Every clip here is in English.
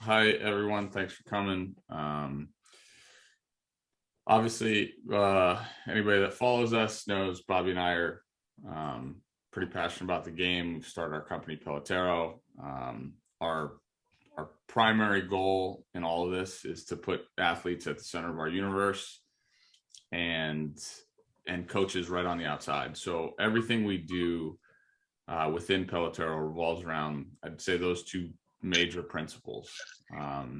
Hi, everyone. Thanks for coming. Obviously, anybody that follows us knows Bobby and I are pretty passionate about the game. We've started our company, Pelotero. Our primary goal in all of this is to put athletes at the center of our universe and coaches right on the outside. So everything we do within Pelotero revolves around, I'd say, those two major principles. How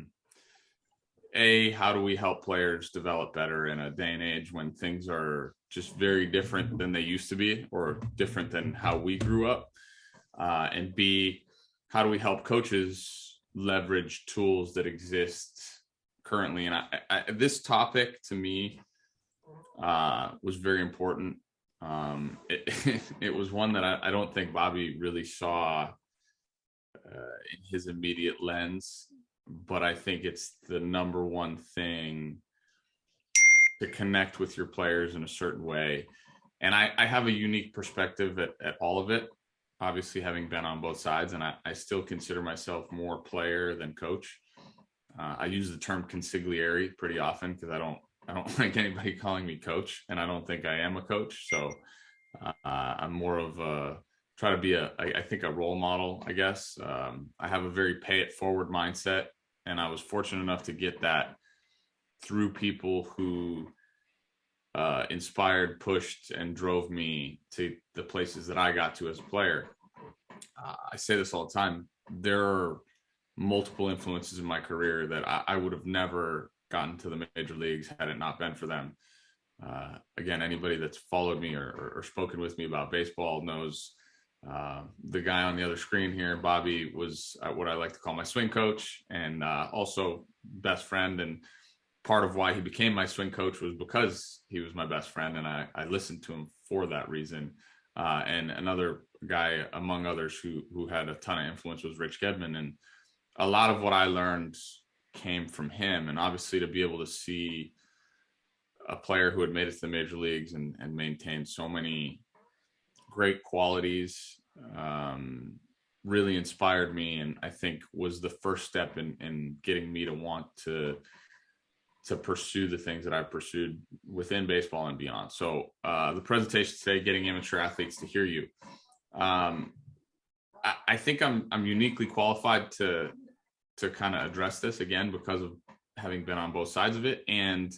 do we help players develop better in a day and age when things are just very different than they used to be, or different than how we grew up? And B, how do we help coaches leverage tools that exist currently? And this topic to me was very important. It was one that I don't think Bobby really saw in his immediate lens, but I think it's the number one thing to connect with your players in a certain way. And I have a unique perspective at all of it, obviously having been on both sides, and I still consider myself more player than coach. I use the term consigliere pretty often because I don't like anybody calling me coach, and I don't think I am a coach. So I'm more of try to be I think a role model, I guess. I have a very pay it forward mindset, and I was fortunate enough to get that through people who inspired, pushed, and drove me to the places that I got to as a player. I say this all the time. There are multiple influences in my career that I would have never gotten to the major leagues had it not been for them. Again, anybody that's followed me or spoken with me about baseball knows the guy on the other screen here, Bobby, was what I like to call my swing coach, and also best friend. And part of why he became my swing coach was because he was my best friend, and I listened to him for that reason. And another guy among others who had a ton of influence was Rich Gedman, and a lot of what I learned came from him. And obviously, to be able to see a player who had made it to the major leagues and maintained so many great qualities really inspired me, and I think was the first step in getting me to want to pursue the things that I've pursued within baseball and beyond. So the presentation today, getting amateur athletes to hear you. I think I'm uniquely qualified to kind of address this, again, because of having been on both sides of it. And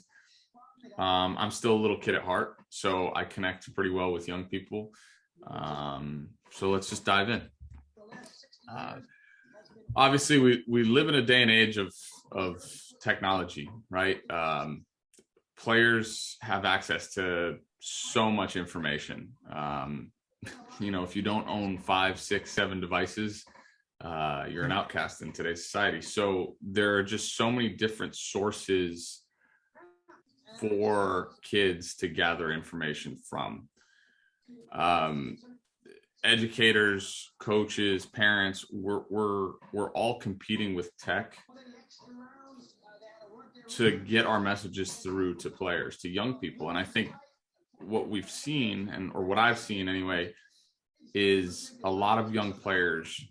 I'm still a little kid at heart, so I connect pretty well with young people. So let's just dive in. Obviously, we live in a day and age of technology, right? Players have access to so much information. If you don't own 5, 6, 7 devices, you're an outcast in today's society. So there are just so many different sources for kids to gather information from. Educators, coaches, parents, we're all competing with tech to get our messages through to players, to young people. And I think what we've seen, or what I've seen anyway, is a lot of young players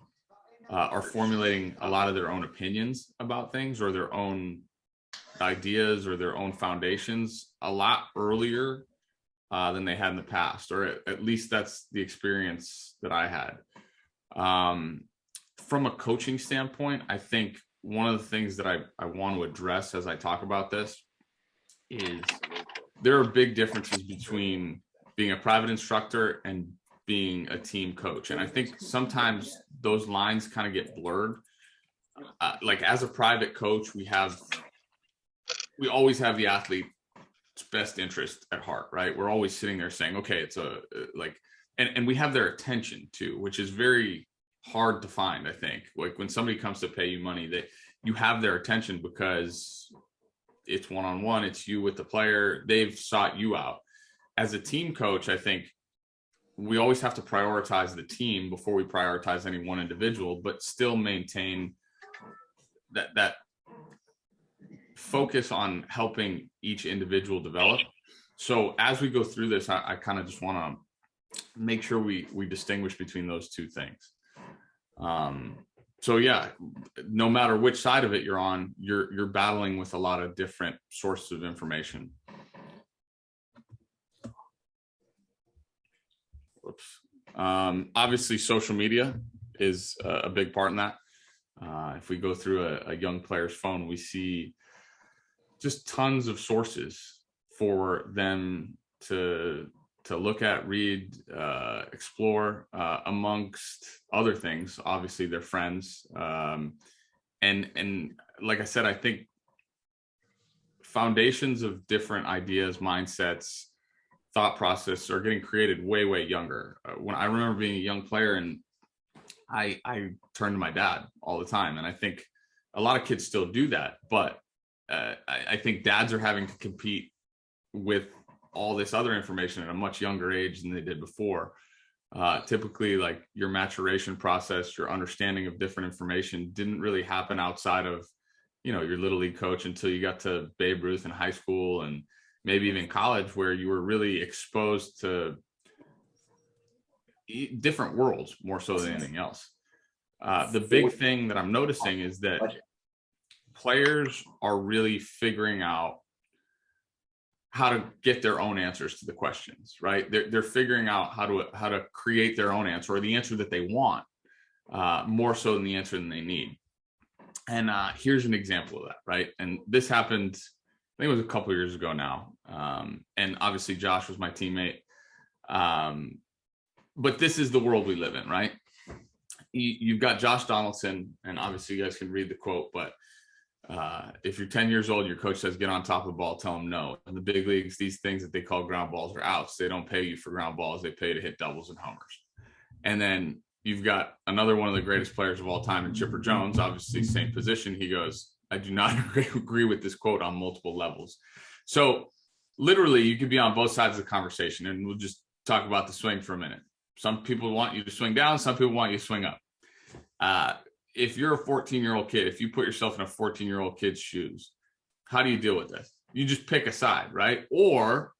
are formulating a lot of their own opinions about things, or their own ideas, or their own foundations a lot earlier than they had in the past, or at least that's the experience that I had. From a coaching standpoint, I think one of the things that I want to address as I talk about this is there are big differences between being a private instructor and being a team coach. And I think sometimes those lines kind of get blurred. Like as a private coach, we always have the athlete's best interest at heart, right? We're always sitting there saying, okay, it's and we have their attention too, which is very hard to find. I think, like, when somebody comes to pay you money, you have their attention because it's one-on-one, it's you with the player, they've sought you out. As a team coach, I think we always have to prioritize the team before we prioritize any one individual, but still maintain that focus on helping each individual develop. So as we go through this, I kind of just want to make sure we distinguish between those two things. So yeah, no matter which side of it you're on, you're battling with a lot of different sources of information. Whoops. Obviously, social media is a big part in that. If we go through a young player's phone, we see just tons of sources for them to look at, read, explore, amongst other things. Obviously, their friends, and like I said, I think foundations of different ideas, mindsets, thought process are getting created way younger. When I remember being a young player, and I turned to my dad all the time, and I think a lot of kids still do that, but I think dads are having to compete with all this other information at a much younger age than they did before. Typically, like, your maturation process, your understanding of different information didn't really happen outside of, your little league coach until you got to Babe Ruth in high school and maybe even college, where you were really exposed to different worlds more so than anything else. The big thing that I'm noticing is that players are really figuring out how to get their own answers to the questions, right? They're figuring out how to create their own answer, or the answer that they want, more so than the answer than they need. And here's an example of that, right? And this happened, I think it was a couple of years ago now. And obviously Josh was my teammate. But this is the world we live in, right? You've got Josh Donaldson, and obviously you guys can read the quote, but if you're 10 years old, your coach says, get on top of the ball, tell them no. In the big leagues, these things that they call ground balls are outs. They don't pay you for ground balls. They pay to hit doubles and homers. And then you've got another one of the greatest players of all time in Chipper Jones, obviously same position. He goes, I do not agree with this quote on multiple levels. So literally you could be on both sides of the conversation, and we'll just talk about the swing for a minute. Some people want you to swing down. Some people want you to swing up. If you're a 14-year-old kid, if you put yourself in a 14-year-old kid's shoes, how do you deal with this? You just pick a side, right? Or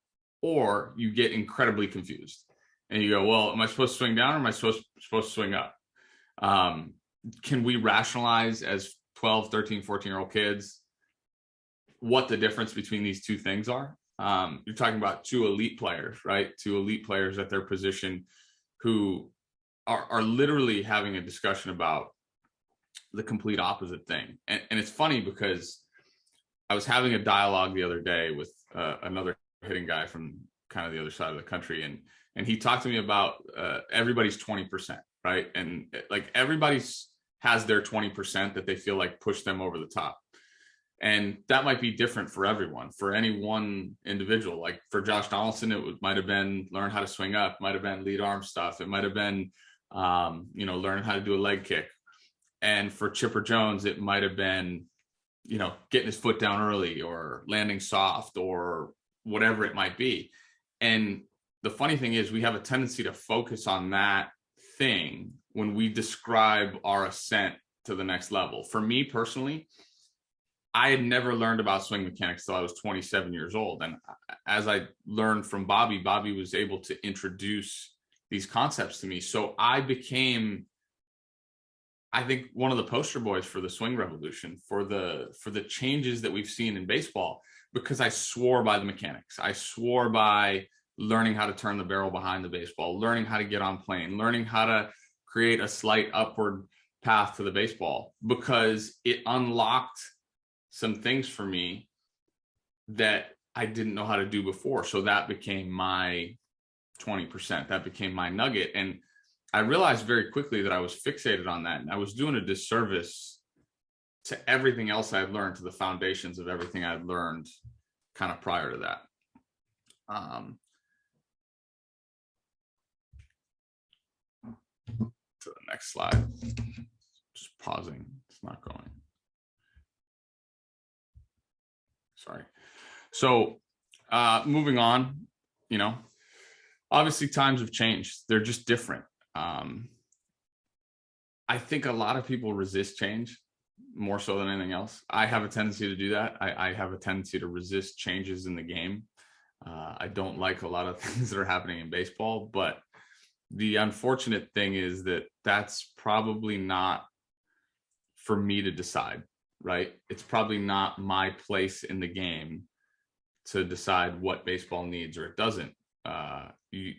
you get incredibly confused and you go, well, am I supposed to swing down, or am I supposed to swing up? Can we rationalize as 12, 13, 14-year-old kids what the difference between these two things are? You're talking about two elite players, right? Two elite players at their position who are literally having a discussion about the complete opposite thing. And it's funny because I was having a dialogue the other day with another hitting guy from kind of the other side of the country. And he talked to me about everybody's 20%, right? And like, everybody's has their 20% that they feel like push them over the top. And that might be different for everyone, for any one individual. Like for Josh Donaldson, might have been learn how to swing up, might have been lead arm stuff. It might have been, learn how to do a leg kick. And for Chipper Jones, it might have been, getting his foot down early, or landing soft, or whatever it might be. And the funny thing is, we have a tendency to focus on that thing when we describe our ascent to the next level. For me personally, I had never learned about swing mechanics till I was 27 years old. And as I learned from Bobby was able to introduce these concepts to me. So I became, I think, one of the poster boys for the swing revolution, for the changes that we've seen in baseball, because I swore by the mechanics. I swore by learning how to turn the barrel behind the baseball, learning how to get on plane, learning how to create a slight upward path to the baseball, because it unlocked some things for me that I didn't know how to do before. So that became my 20%. That became my nugget. And I realized very quickly that I was fixated on that, and I was doing a disservice to everything else I had learned, to the foundations of everything I'd learned kind of prior to that. To the next slide. Just pausing. It's not going. Sorry. So moving on, obviously times have changed. They're just different. I think a lot of people resist change more so than anything else. I have a tendency to do that. I have a tendency to resist changes in the game. I don't like a lot of things that are happening in baseball, but the unfortunate thing is that that's probably not for me to decide, right? It's probably not my place in the game to decide what baseball needs or it doesn't. You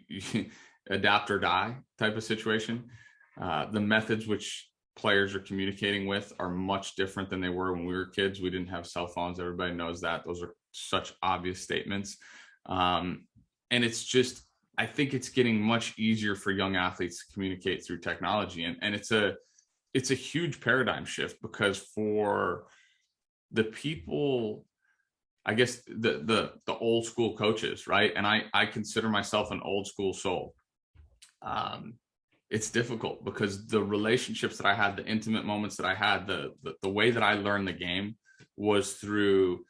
adapt or die type of situation. The methods which players are communicating with are much different than they were when we were kids. We didn't have cell phones. Everybody knows that. Those are such obvious statements. And it's just, I think it's getting much easier for young athletes to communicate through technology. And it's a huge paradigm shift, because for the people, I guess the old school coaches, right? And I consider myself an old school soul. It's difficult because the relationships that I had, the intimate moments that I had, the way that I learned the game was through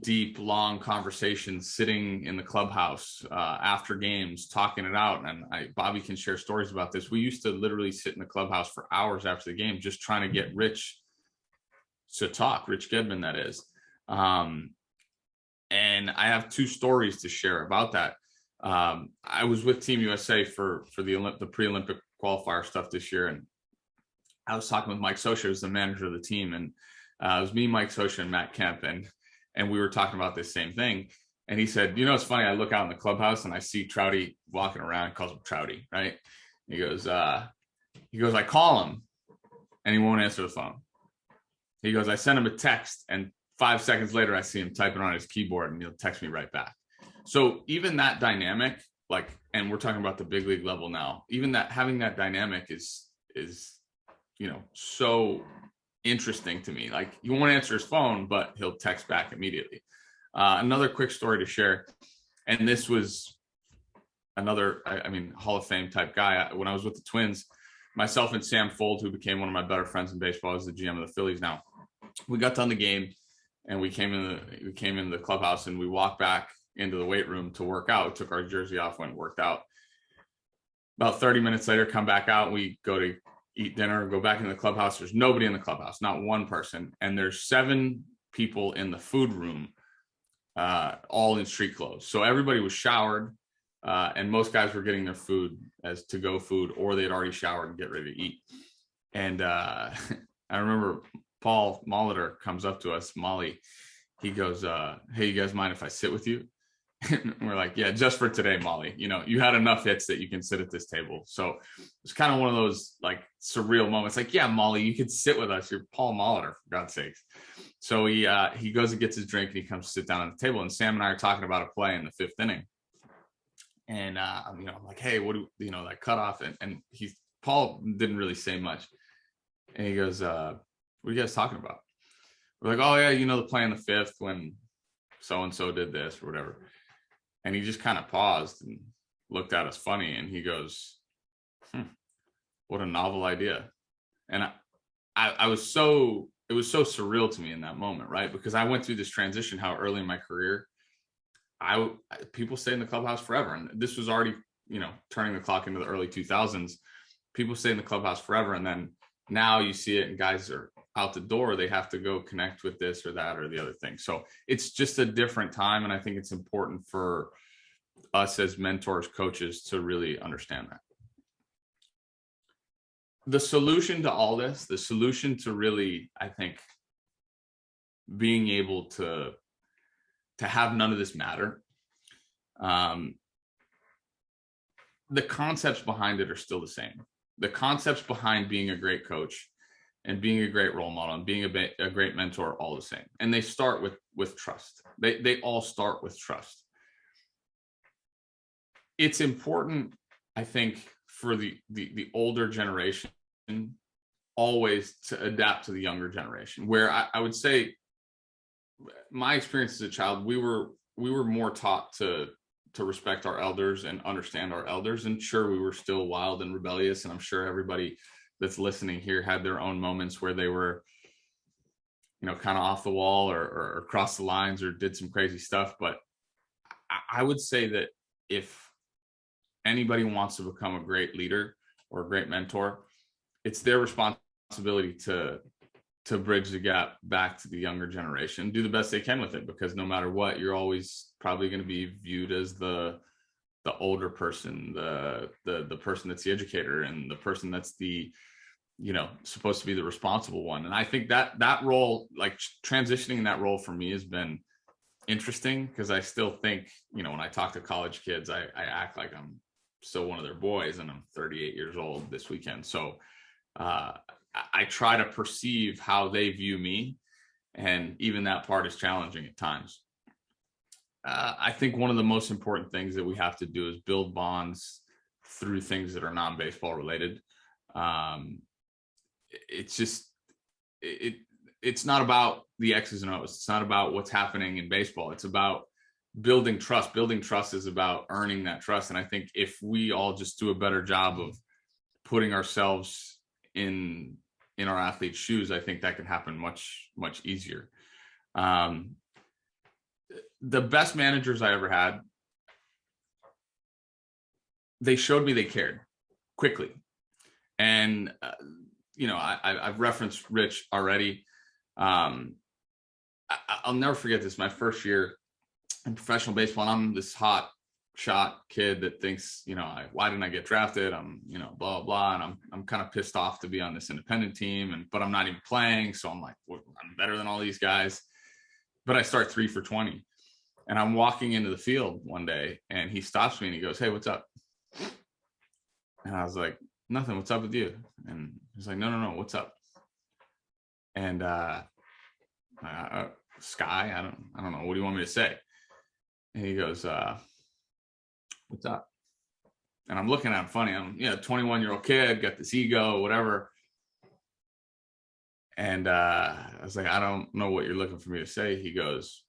deep, long conversations, sitting in the clubhouse after games, talking it out. And Bobby can share stories about this. We used to literally sit in the clubhouse for hours after the game, just trying to get Rich to talk, Rich Gedman, that is. And I have two stories to share about that. I was with Team USA for the pre-Olympic qualifier stuff this year, and I was talking with Mike Sosha, who's the manager of the team, and it was me, Mike Sosha, and Matt Kemp, and we were talking about this same thing. And he said, you know, it's funny, I look out in the clubhouse and I see Trouty walking around, calls him Trouty, right? He goes, I call him and he won't answer the phone. He goes, I send him a text, and 5 seconds later, I see him typing on his keyboard and he'll text me right back. So even that dynamic, like, and we're talking about the big league level now, even that, having that dynamic is, you know, so interesting to me. Like, he won't answer his phone, but he'll text back immediately. Another quick story to share. And this was another, I mean, Hall of Fame type guy. When I was with the Twins, myself and Sam Fold, who became one of my better friends in baseball, is the GM of the Phillies now. We got done the game and we came in the clubhouse and we walked back into the weight room to work out. We took our jersey off, went and worked out. About 30 minutes later, come back out. We go to eat dinner, go back into the clubhouse. There's nobody in the clubhouse, not one person. And there's 7 people in the food room, all in street clothes. So everybody was showered, and most guys were getting their food as to-go food, or they had already showered and get ready to eat. And I remember Paul Molitor comes up to us, Molly. He goes, hey, you guys mind if I sit with you? And we're like, yeah, just for today, Molly. You know, you had enough hits that you can sit at this table. So it's kind of one of those like surreal moments. Like, yeah, Molly, you could sit with us. You're Paul Molitor, for God's sakes. So he goes and gets his drink and he comes to sit down at the table. And Sam and I are talking about a play in the 5th inning. And you know, I'm like, hey, what do you know, that cutoff? And Paul didn't really say much. And he goes, what are you guys talking about? We're like, oh yeah, you know, the play in the 5th when so-and-so did this or whatever. And he just kind of paused and looked at us funny. And he goes, what a novel idea. And it was so surreal to me in that moment, right? Because I went through this transition, how early in my career, people stayed in the clubhouse forever. And this was already, you know, turning the clock into the early 2000s. People stayed in the clubhouse forever. And then now you see it and guys are out the door. They have to go connect with this or that or the other thing. So it's just a different time. And I think it's important for us as mentors, coaches, to really understand that. The solution to all this, the solution to really, I think, being able to have none of this matter, the concepts behind it are still the same. The concepts behind being a great coach and being a great role model and being a great mentor are all the same. And they start with trust. They all start with trust. It's important, I think, for the older generation always to adapt to the younger generation, where I would say my experience as a child, we were more taught to respect our elders and understand our elders. And sure, we were still wild and rebellious. And I'm sure everybody that's listening here had their own moments where they were, you know, kind of off the wall or crossed the lines or did some crazy stuff. But I would say that if anybody wants to become a great leader or a great mentor, it's their responsibility to bridge the gap back to the younger generation, do the best they can with it, because no matter what, you're always probably going to be viewed as the older person, the person that's the educator and the person that's the supposed to be the responsible one. And I think that role, like transitioning in that role for me has been interesting, because I still think, when I talk to college kids, I act like I'm still one of their boys, and I'm 38 years old this weekend. So I try to perceive how they view me, and even that part is challenging at times. I think one of the most important things that we have to do is build bonds through things that are non-baseball related. It's not about the X's and O's. It's not about what's happening in baseball. It's about building trust. Building trust is about earning that trust. And I think if we all just do a better job of putting ourselves in our athletes' shoes, I think that can happen much, much easier. The best managers I ever had, they showed me they cared quickly. And, I've referenced Rich already. I'll never forget this. My first year in professional baseball, and I'm this hot shot kid that thinks, why didn't I get drafted? I'm, blah, blah. And I'm kind of pissed off to be on this independent team, but I'm not even playing. So I'm like, well, I'm better than all these guys. But I start 3 for 20. And I'm walking into the field one day, and he stops me and he goes, "Hey, what's up?" And I was like, "Nothing. What's up with you?" And he's like, No, what's up?" And Sky, I don't know. What do you want me to say? And he goes, "What's up?" And I'm looking at him funny. I'm 21-year-old kid, got this ego, whatever. And I was like, "I don't know what you're looking for me to say." He goes,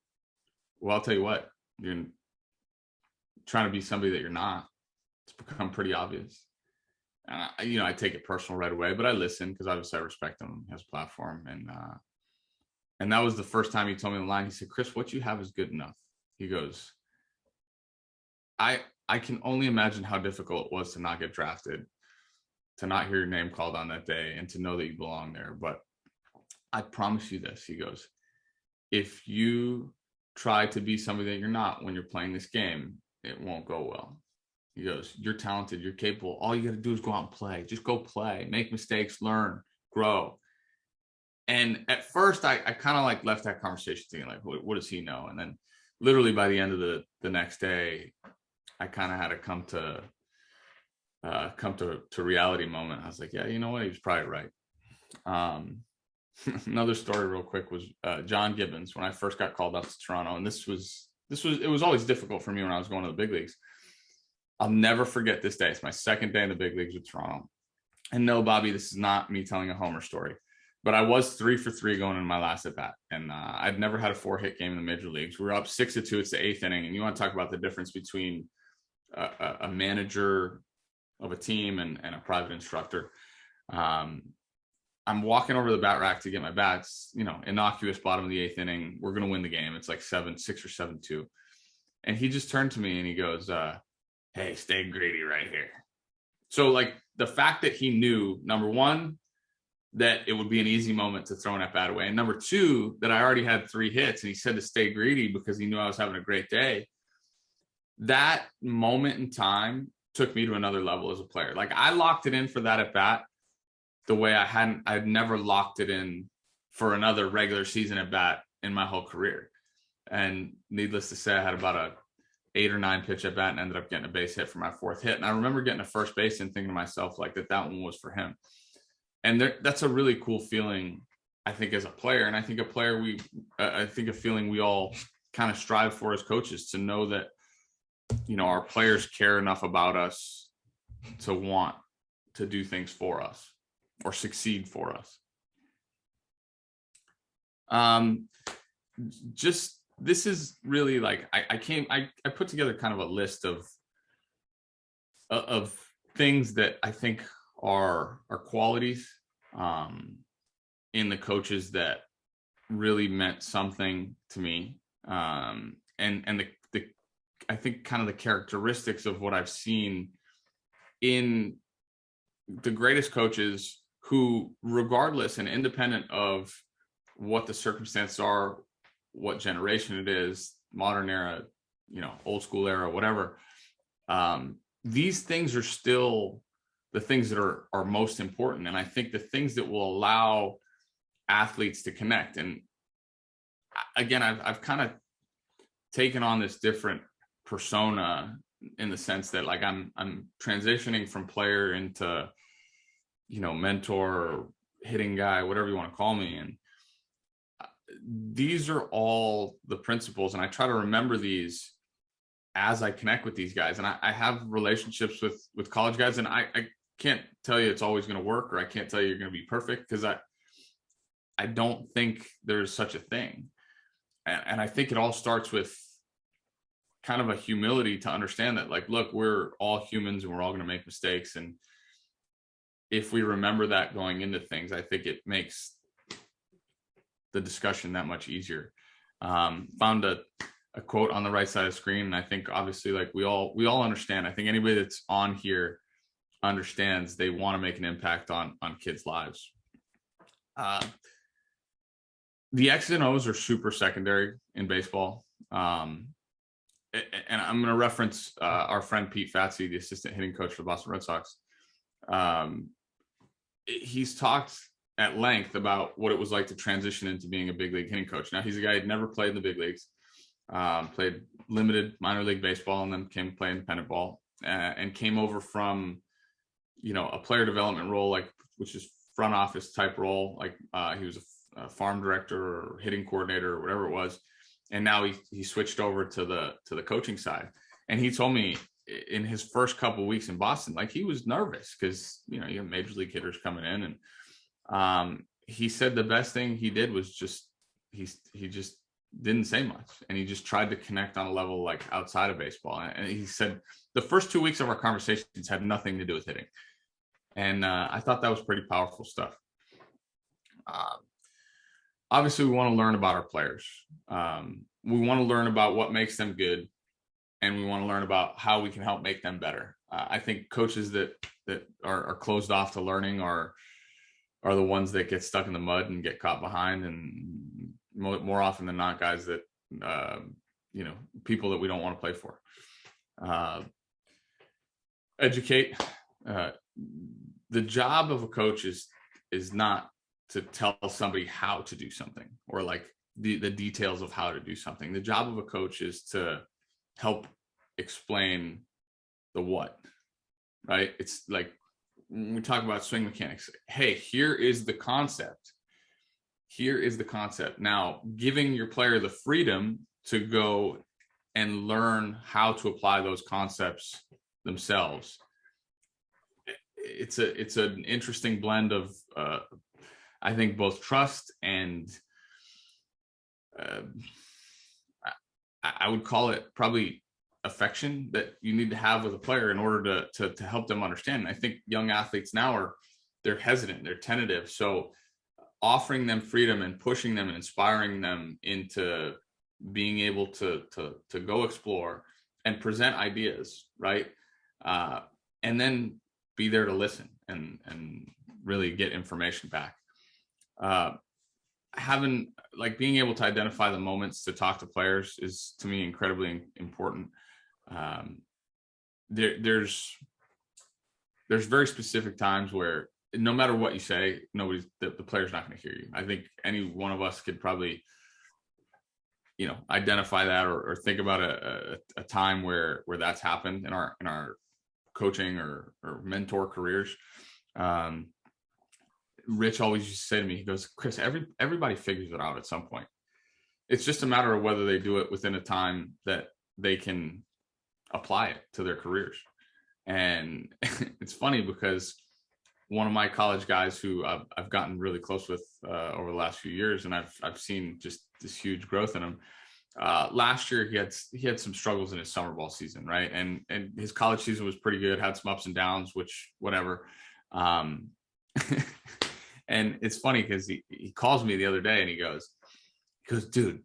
"Well, I'll tell you what, you're trying to be somebody that you're not. It's become pretty obvious." And I take it personal right away, but I listen, because obviously I respect him as a platform. And that was the first time he told me the line. He said, "Chris, what you have is good enough." He goes, I can only imagine how difficult it was to not get drafted, to not hear your name called on that day, and to know that you belong there. But I promise you this," he goes, "if you try to be somebody that you're not when you're playing this game, it won't go well." He goes, "You're talented, you're capable. All you got to do is go out and play. Just go play, make mistakes, learn, grow." And at first I kind of like left that conversation thinking like, what does he know? And then literally by the end of the next day, I kind of had to come to reality moment. I was like, yeah, you know what? He was probably right. Another story real quick was John Gibbons, when I first got called up to Toronto. And it was always difficult for me when I was going to the big leagues. I'll never forget this day. It's my second day in the big leagues with Toronto. And no, Bobby, this is not me telling a homer story, but I was 3 for 3 going in my last at bat. And I'd never had a 4-hit game in the major leagues. We were up 6-2. It's the 8th inning. And you want to talk about the difference between a manager of a team and a private instructor. I'm walking over the bat rack to get my bats, innocuous bottom of the 8th inning. We're going to win the game. It's like 7-6 or 7-2. And he just turned to me and he goes, "Hey, stay greedy right here." So like the fact that he knew, number one, that it would be an easy moment to throw an at bat away. And number two, that I already had 3 hits, and he said to stay greedy because he knew I was having a great day. That moment in time took me to another level as a player. Like I locked it in for that at bat the way I'd never locked it in for another regular season at bat in my whole career. And needless to say, I had about a 8 or 9 pitch at bat and ended up getting a base hit for my 4th hit. And I remember getting to first base and thinking to myself like that one was for him. And that's a really cool feeling, I think, as a player. And I think a feeling we all kind of strive for as coaches, to know that, our players care enough about us to want to do things for us or succeed for us. This is really like, I put together kind of a list of things that I think are qualities in the coaches that really meant something to me. And I think kind of the characteristics of what I've seen in the greatest coaches who, regardless and independent of what the circumstances are, what generation it is, modern era, old school era, whatever, these things are still the things that are most important. And I think the things that will allow athletes to connect. And again, I've kind of taken on this different persona in the sense that like I'm transitioning from player into, mentor or hitting guy, whatever you want to call me. And these are all the principles. And I try to remember these as I connect with these guys. And I have relationships with college guys, and I can't tell you it's always going to work, or I can't tell you you're going to be perfect, because I don't think there's such a thing. And I think it all starts with kind of a humility to understand that, like, look, we're all humans and we're all going to make mistakes. And if we remember that going into things, I think it makes the discussion that much easier. Found a quote on the right side of the screen. And I think obviously, like, we all understand. I think anybody that's on here understands they want to make an impact on kids' lives. The X's and O's are super secondary in baseball. And I'm going to reference our friend Pete Fatsi, the assistant hitting coach for the Boston Red Sox. He's talked at length about what it was like to transition into being a big league hitting coach. Now, he's a guy who'd never played in the big leagues, played limited minor league baseball, and then came to play independent ball, and came over from, a player development role, which is front office type role. Like he was a farm director or hitting coordinator or whatever it was. And now he switched over to the coaching side. And he told me in his first couple of weeks in Boston, like, he was nervous because, you have major league hitters coming in. And he said the best thing he did was he just didn't say much. And he just tried to connect on a level like outside of baseball. And he said the first 2 weeks of our conversations had nothing to do with hitting. And I thought that was pretty powerful stuff. Obviously, we want to learn about our players. We want to learn about what makes them good, and we want to learn about how we can help make them better. I think coaches that are closed off to learning are the ones that get stuck in the mud and get caught behind, and more often than not, guys that people that we don't want to play for. Educate. The job of a coach is not to tell somebody how to do something, or like the details of how to do something. The job of a coach is to help explain the what, right? It's like when we talk about swing mechanics, hey, here is the concept. Here is the concept. Now, giving your player the freedom to go and learn how to apply those concepts themselves. It's an interesting blend of I think both trust and I would call it probably affection that you need to have with a player in order to help them understand. And I think young athletes now they're hesitant, they're tentative. So offering them freedom and pushing them and inspiring them into being able to go explore and present ideas, right? And then be there to listen and really get information back. Being able to identify the moments to talk to players is, to me, incredibly important. There's very specific times where no matter what you say, the player's not going to hear you. I think any one of us could probably, identify that or think about a time where that's happened in our coaching or mentor careers. Rich always used to say to me, he goes, Chris, everybody figures it out at some point. It's just a matter of whether they do it within a time that they can apply it to their careers. And it's funny because one of my college guys who I've gotten really close with over the last few years, and I've seen just this huge growth in him. Last year he had some struggles in his summer ball season, right? And his college season was pretty good, had some ups and downs, which whatever. And it's funny because he calls me the other day and he goes, dude,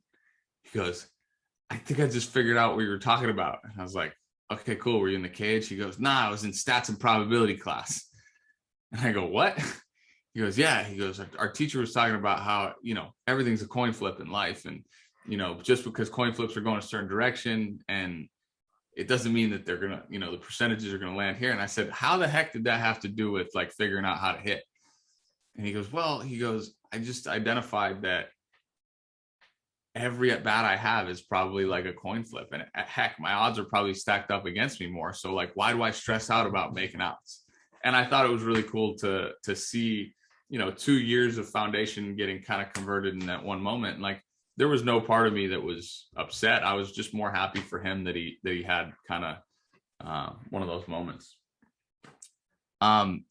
I think I just figured out what you were talking about. And I was like, okay, cool. Were you in the cage? He goes, nah, I was in stats and probability class. And I go, what? He goes, yeah. He goes, our teacher was talking about how, everything's a coin flip in life. And, just because coin flips are going a certain direction and it doesn't mean that they're gonna, the percentages are gonna land here. And I said, how the heck did that have to do with like figuring out how to hit? And he goes, I just identified that every at bat I have is probably like a coin flip, and heck, my odds are probably stacked up against me more. So like, why do I stress out about making outs? And I thought it was really cool to see, 2 years of foundation getting kind of converted in that one moment. And like, there was no part of me that was upset. I was just more happy for him that he had kind of one of those moments. I'm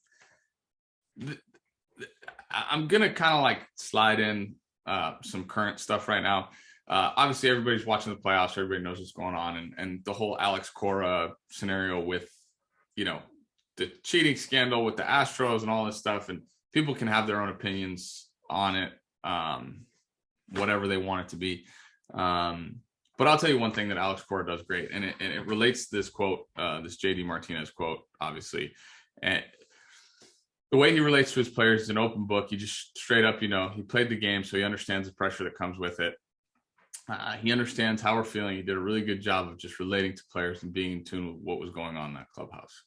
gonna kind of like slide in some current stuff right now. Obviously, everybody's watching the playoffs. Everybody knows what's going on, and the whole Alex Cora scenario with, the cheating scandal with the Astros and all this stuff. And people can have their own opinions on it, whatever they want it to be. But I'll tell you one thing that Alex Cora does great, and it relates to this quote, this JD Martinez quote, obviously. And the way he relates to his players is an open book. He just straight up, he played the game, so he understands the pressure that comes with it. He understands how we're feeling. He did a really good job of just relating to players and being in tune with what was going on in that clubhouse.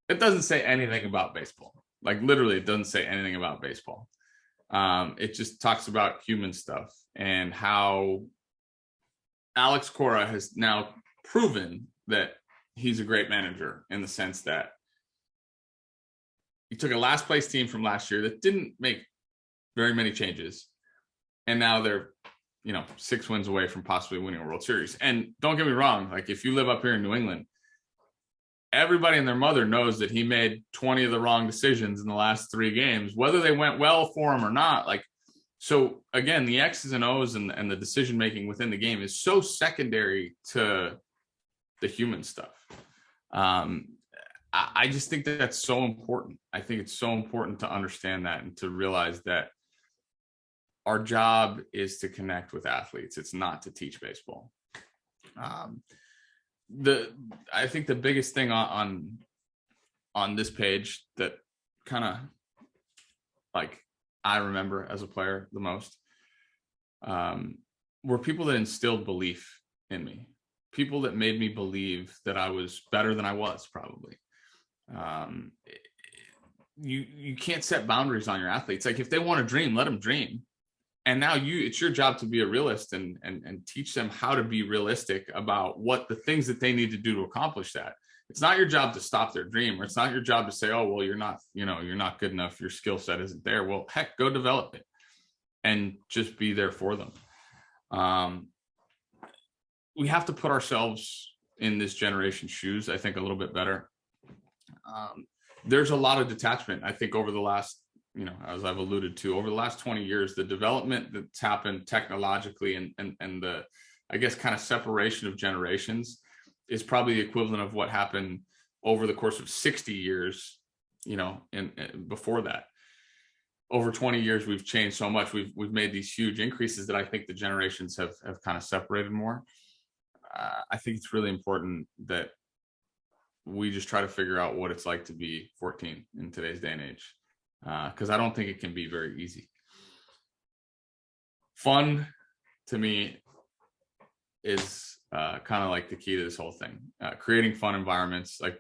It doesn't say anything about baseball. Like literally, it doesn't say anything about baseball. It just talks about human stuff and how Alex Cora has now proven that he's a great manager, in the sense that he took a last place team from last year that didn't make very many changes, and now they're 6 wins away from possibly winning a World Series. And don't get me wrong, like if you live up here in New England, everybody and their mother knows that he made 20 of the wrong decisions in the last 3 games, whether they went well for him or not. Like, so again, the X's and O's and the decision making within the game is so secondary to the human stuff. I just think that that's so important. I think it's so important to understand that and to realize that our job is to connect with athletes. It's not to teach baseball. I think the biggest thing on this page that kind of like I remember as a player the most were people that instilled belief in me, people that made me believe that I was better than I was probably. You can't set boundaries on your athletes. Like if they want to dream, let them dream. And now it's your job to be a realist and teach them how to be realistic about what the things that they need to do to accomplish that. It's not your job to stop their dream, or it's not your job to say, oh, well, you're not good enough. Your skill set isn't there. Well, heck, go develop it and just be there for them. We have to put ourselves in this generation's shoes, I think, a little bit better. There's a lot of detachment, I think, over the last, as I've alluded to, over the last 20 years, the development that's happened technologically and the, I guess, kind of separation of generations is probably the equivalent of what happened over the course of 60 years, and before that. Over 20 years, we've changed so much. We've made these huge increases that I think the generations have kind of separated more. I think it's really important that we just try to figure out what it's like to be 14 in today's day and age, because I don't think it can be very easy. Fun, to me, is kind of like the key to this whole thing. Creating fun environments. Like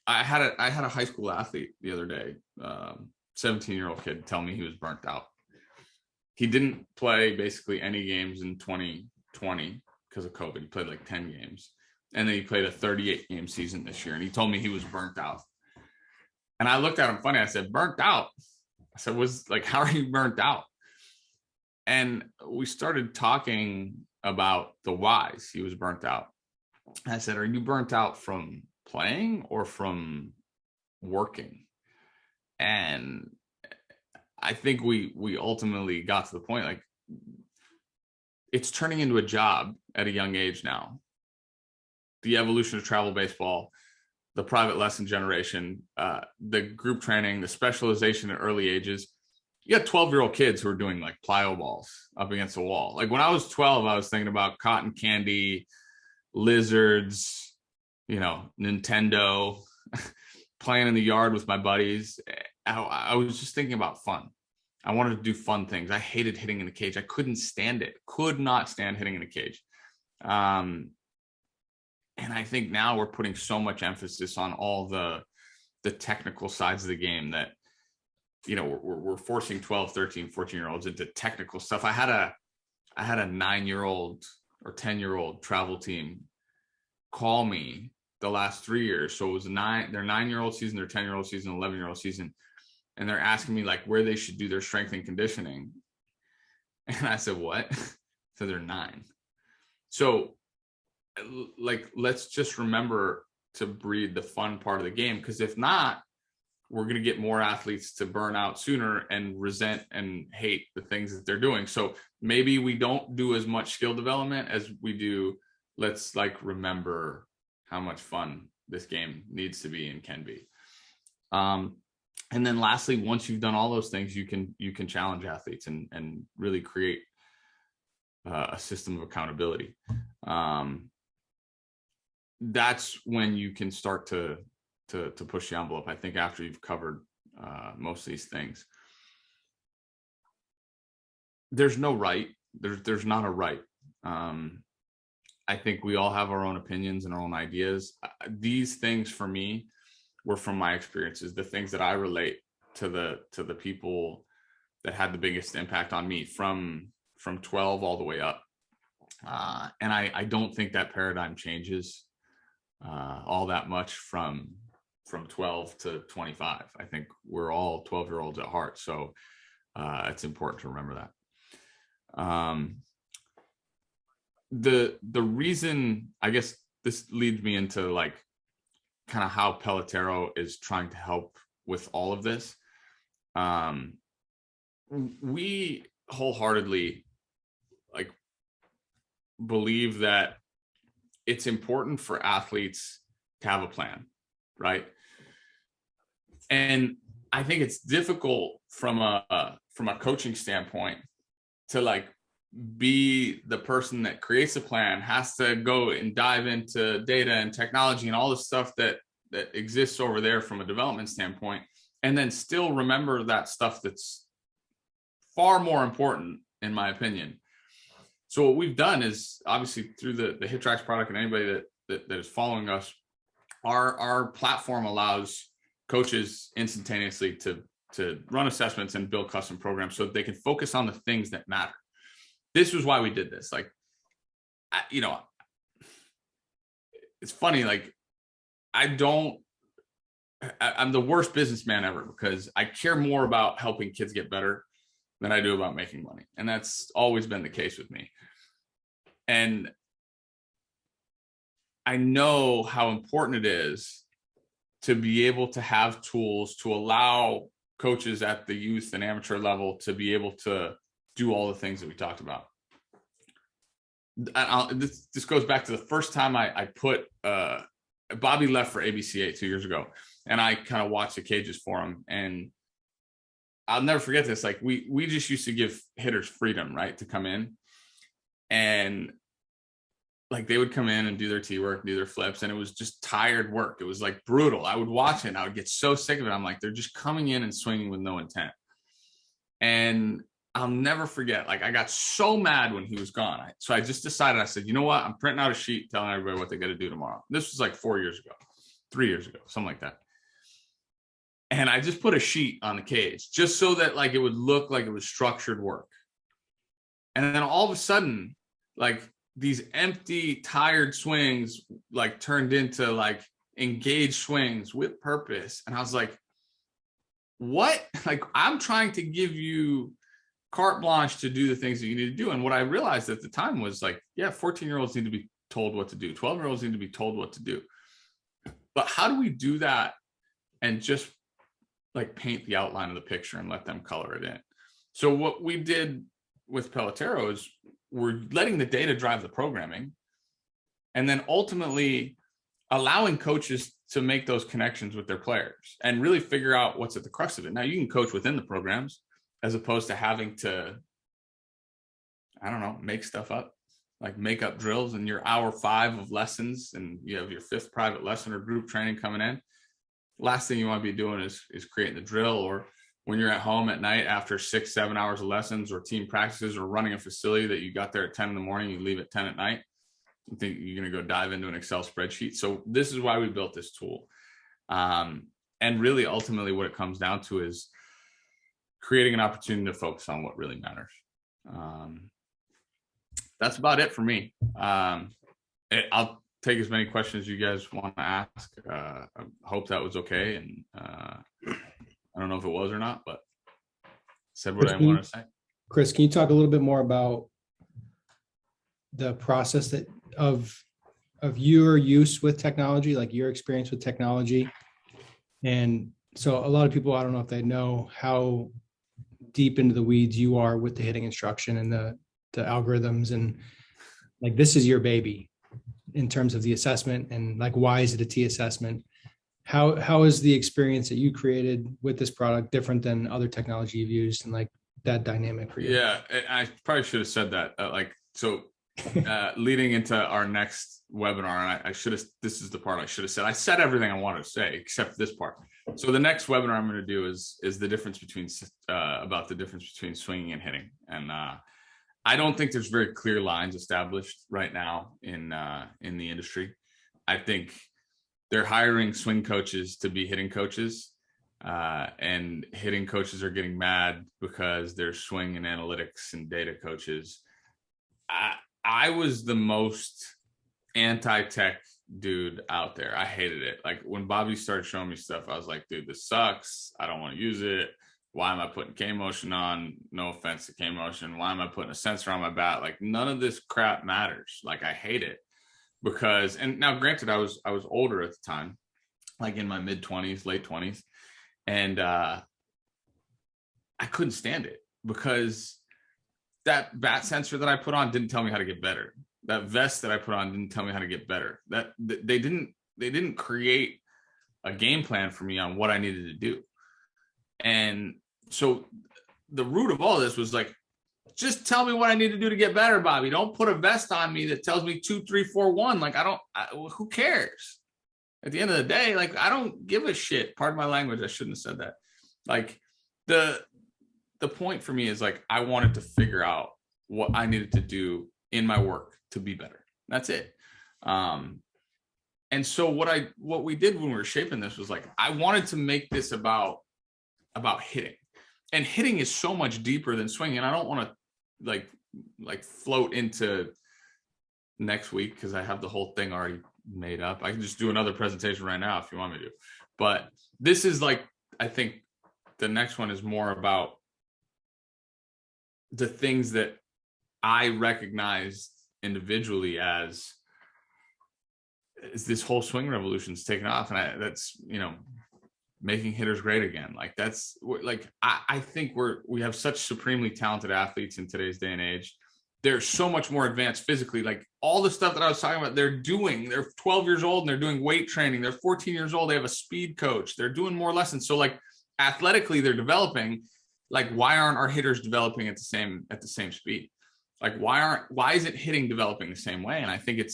I had a high school athlete the other day, 17-year-old kid, tell me he was burnt out. He didn't play basically any games in 2020 because of COVID. He played like 10 games. And then he played a 38-game season this year. And he told me he was burnt out. And I looked at him funny. I said, burnt out? I said, how are you burnt out? And we started talking about the whys he was burnt out. I said, are you burnt out from playing or from working? And I think we ultimately got to the point, like, it's turning into a job at a young age now. The evolution of travel baseball, the private lesson generation, the group training, the specialization at early ages. You got 12-year-old kids who are doing like plyo balls up against a wall. Like when I was 12, I was thinking about cotton candy, lizards, Nintendo, playing in the yard with my buddies. I was just thinking about fun. I wanted to do fun things. I hated hitting in a cage. I couldn't stand it. Could not stand hitting in a cage. And I think now we're putting so much emphasis on all the technical sides of the game that, we're forcing 12, 13, 14-year-olds into technical stuff. I had a 9-year-old or 10-year-old travel team call me the last 3 years. So it was their 9-year-old season, their 10-year-old season, 11-year-old season. And they're asking me like where they should do their strength and conditioning. And I said, what? So they're 9. So like, let's just remember to breed the fun part of the game. Because if not, we're going to get more athletes to burn out sooner and resent and hate the things that they're doing. So maybe we don't do as much skill development as we do. Let's like remember how much fun this game needs to be and can be. And then lastly, once you've done all those things, you can challenge athletes and really create a system of accountability. That's when you can start to push the envelope. I think after you've covered most of these things, there's no right. There's not a right. I think we all have our own opinions and our own ideas. These things for me were from my experiences, the things that I relate to the people that had the biggest impact on me from 12 all the way up. And I don't think that paradigm changes all that much from 12 to 25. I think we're all 12-year-olds at heart. So it's important to remember that. The reason, I guess this leads me into like kind of how Pelotero is trying to help with all of this. We wholeheartedly like believe that it's important for athletes to have a plan, right? And I think it's difficult from a coaching standpoint to like be the person that creates a plan, has to go and dive into data and technology and all the stuff that exists over there from a development standpoint, and then still remember that stuff that's far more important, in my opinion. So what we've done is, obviously through the HitTrax product, and anybody that is following us, our platform allows coaches instantaneously to run assessments and build custom programs so that they can focus on the things that matter. This was why we did this. Like, it's funny, like I'm the worst businessman ever because I care more about helping kids get better than I do about making money. And that's always been the case with me. And I know how important it is to be able to have tools to allow coaches at the youth and amateur level to be able to do all the things that we talked about. This goes back to the first time I put Bobby left for ABCA 2 years ago, and I kind of watched the cages for him. And I'll never forget this. Like we just used to give hitters freedom, right, to come in, and like they would come in and do their tee work, do their flips, and it was just tired work. It was like brutal. I would watch it and I would get so sick of it. I'm like, they're just coming in and swinging with no intent. And I'll never forget, like I got so mad when he was gone. So I just decided, I said, you know what? I'm printing out a sheet telling everybody what they got to do tomorrow. This was like 3 years ago, something like that. And I just put a sheet on the cage just so that like it would look like it was structured work. And then all of a sudden, like these empty, tired swings like turned into like engaged swings with purpose. And I was like, what? Like I'm trying to give you carte blanche to do the things that you need to do. And what I realized at the time was like, yeah, 14-year-olds need to be told what to do. 12-year-olds need to be told what to do. But how do we do that and just like paint the outline of the picture and let them color it in? So what we did with Pelotero is we're letting the data drive the programming, and then ultimately allowing coaches to make those connections with their players and really figure out what's at the crux of it. Now you can coach within the programs as opposed to having to, I don't know, make stuff up, like make up drills in your hour 5 of lessons, and you have your 5th private lesson or group training coming in. Last thing you want to be doing is creating the drill, or when you're at home at night after 6-7 hours of lessons or team practices or running a facility that you got there at 10 in the morning, you leave at 10 at night. You think you're going to go dive into an Excel spreadsheet. So this is why we built this tool. And really, ultimately, what it comes down to is creating an opportunity to focus on what really matters. That's about it for me. I'll take as many questions as you guys want to ask. I hope that was okay. And I don't know if it was or not, but said what I want to say. Chris, can you talk a little bit more about the process of your use with technology, like your experience with technology? And so a lot of people, I don't know if they know how deep into the weeds you are with the hitting instruction and the algorithms, and like, this is your baby in terms of the assessment, and like, why is it a T assessment? How is the experience that you created with this product different than other technology you've used, and like that dynamic for you? Yeah, I probably should have said that. Leading into our next webinar, and I should have, this is the part I should have said. I said everything I wanted to say except this part. So the next webinar I'm going to do is the difference between about the difference between swinging and hitting. And I don't think there's very clear lines established right now in the industry. I think they're hiring swing coaches to be hitting coaches, and hitting coaches are getting mad because they're swing and analytics and data coaches. I was the most anti-tech dude out there. I hated it. Like, when Bobby started showing me stuff, I was like, dude, this sucks. I don't want to use it. Why am I putting K-motion on? No offense to K-motion. Why am I putting a sensor on my bat? Like, none of this crap matters. Like, I hate it because, and now granted, I was older at the time, like in my mid 20s, late 20s. And I couldn't stand it because that bat sensor that I put on didn't tell me how to get better. That vest that I put on didn't tell me how to get better. That they didn't create a game plan for me on what I needed to do. And so the root of all this was like, just tell me what I need to do to get better, Bobby. Don't put a vest on me that tells me 2, 3, 4, 1. Like, who cares? At the end of the day, like, I don't give a shit. Pardon my language. I shouldn't have said that. Like, the point for me is, like, I wanted to figure out what I needed to do in my work to be better. That's it. And so what we did when we were shaping this was, like, I wanted to make this about hitting, and hitting is so much deeper than swinging. I don't want to like float into next week because I have the whole thing already made up. I can just do another presentation right now if you want me to, but this is, like, I think the next one is more about the things that I recognize individually as this whole swing revolution's taken off, and that's, making hitters great again. Like, that's like, I think we have such supremely talented athletes in today's day and age. They're so much more advanced physically. Like, all the stuff that I was talking about, they're 12 years old and they're doing weight training. They're 14 years old. They have a speed coach. They're doing more lessons. So, like, athletically, they're developing. Like, why aren't our hitters developing at the same speed? Like, why isn't hitting developing the same way? And I think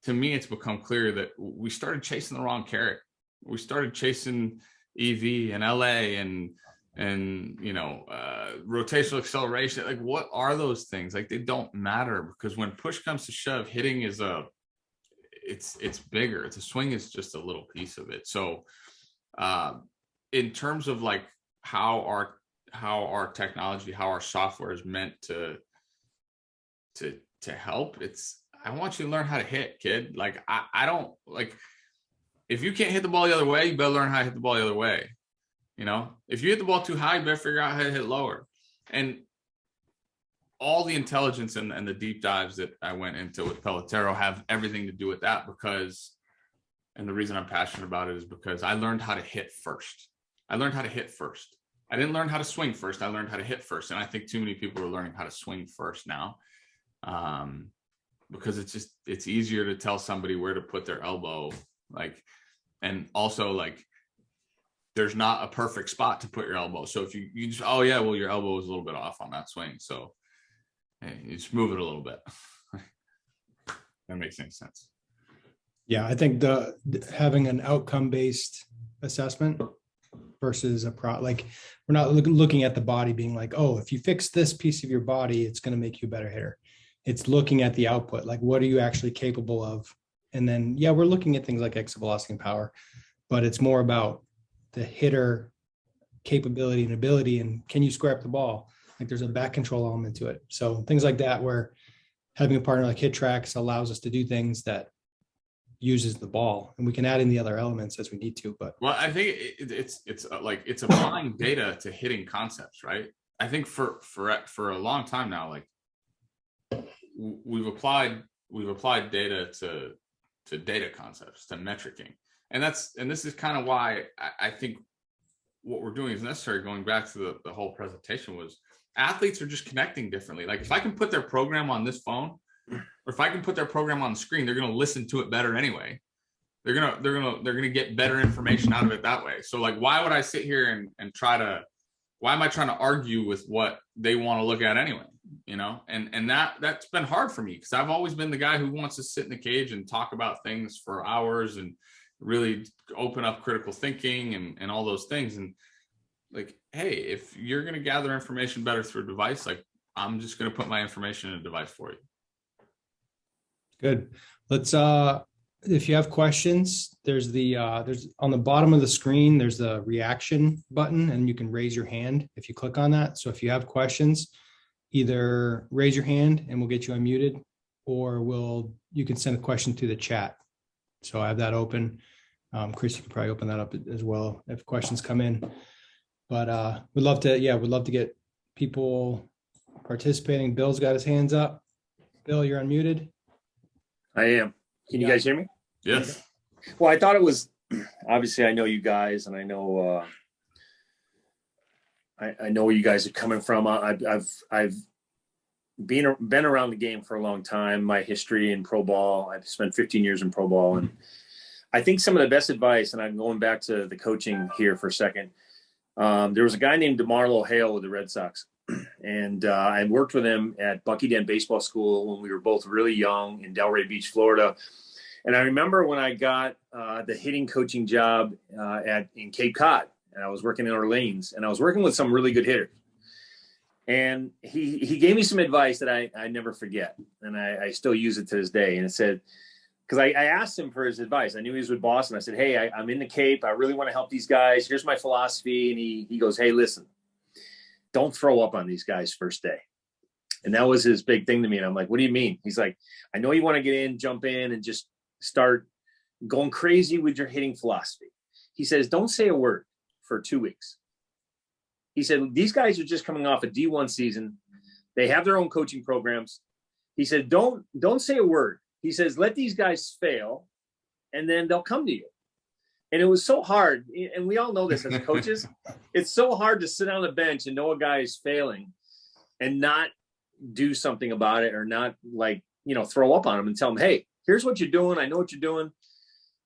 to me, it's become clear that we started chasing the wrong carrot. We started chasing EV and LA and rotational acceleration. Like, what are those things? Like, they don't matter, because when push comes to shove, hitting is it's bigger. It's a swing is just a little piece of it. So in terms of, like, how our technology, how our software is meant to help, I want you to learn how to hit, kid. Like, I don't, like, if you can't hit the ball the other way, you better learn how to hit the ball the other way. If you hit the ball too high, you better figure out how to hit lower. And all the intelligence and the deep dives that I went into with Pelotero have everything to do with that, and the reason I'm passionate about it is because I learned how to hit first. I learned how to hit first. I didn't learn how to swing first. I learned how to hit first. And I think too many people are learning how to swing first now, because it's easier to tell somebody where to put their elbow. Like, and also, like, there's not a perfect spot to put your elbow. So if you just, oh yeah, well, your elbow was a little bit off on that swing, so hey, you just move it a little bit. That makes any sense. Yeah, I think having an outcome-based assessment versus like, we're not looking at the body being like, oh, if you fix this piece of your body, it's going to make you a better hitter. It's looking at the output, like what are you actually capable of? And then, yeah, we're looking at things like exit velocity and power, but it's more about the hitter capability and ability, and can you square up the ball? Like there's a back control element to it. So things like that, where having a partner like HitTrax allows us to do things that uses the ball, and we can add in the other elements as we need to. But well, I think it's like it's applying data to hitting concepts, right? I think for a long time now, like we've applied data to data concepts, to metricing, and this is kind of why I think what we're doing is necessary. Going back to the whole presentation, was athletes are just connecting differently. Like if I can put their program on this phone, or if I can put their program on the screen, they're going to listen to it better anyway. They're going to get better information out of it that way. So like, why would I sit here and why am I trying to argue with what they want to look at anyway? You know, and that's been hard for me, because I've always been the guy who wants to sit in the cage and talk about things for hours and really open up critical thinking and all those things. And like, hey, if you're going to gather information better through a device, like I'm just going to put my information in a device for you. Good. Let's if you have questions, there's on the bottom of the screen, there's the reaction button, and you can raise your hand if you click on that. So if you have questions, either raise your hand and we'll get you unmuted, or you can send a question through the chat. So I have that open. Chris, you can probably open that up as well if questions come in. But we'd love to get people participating. Bill's got his hands up. Bill, you're unmuted. I am. Can you guys hear me? Yes. Well, I thought it was, obviously I know you guys, and I know I know where you guys are coming from. I've been around the game for a long time. My history in pro ball, I've spent 15 years in pro ball, and I think some of the best advice, and I'm going back to the coaching here for a second. There was a guy named DeMarlo Hale with the Red Sox, and I worked with him at Bucky Dent Baseball School when we were both really young in Delray Beach, Florida. And I remember when I got the hitting coaching job in Cape Cod, and I was working in Orleans, and I was working with some really good hitters. And he gave me some advice that I never forget, and I still use it to this day. And it said, because I asked him for his advice. I knew he was with Boston. I said, hey, I'm in the Cape. I really want to help these guys. Here's my philosophy. And he goes, hey, listen, don't throw up on these guys first day. And that was his big thing to me. And I'm like, what do you mean? He's like, I know you want to get in, jump in, and just start going crazy with your hitting philosophy. He says, don't say a word for 2 weeks. He said, these guys are just coming off a D1 season. They have their own coaching programs. He said, don't say a word. He says, let these guys fail, and then they'll come to you. And it was so hard. And we all know this as coaches. It's so hard to sit on the bench and know a guy is failing and not do something about it, or not throw up on him and tell him, hey, here's what you're doing. I know what you're doing,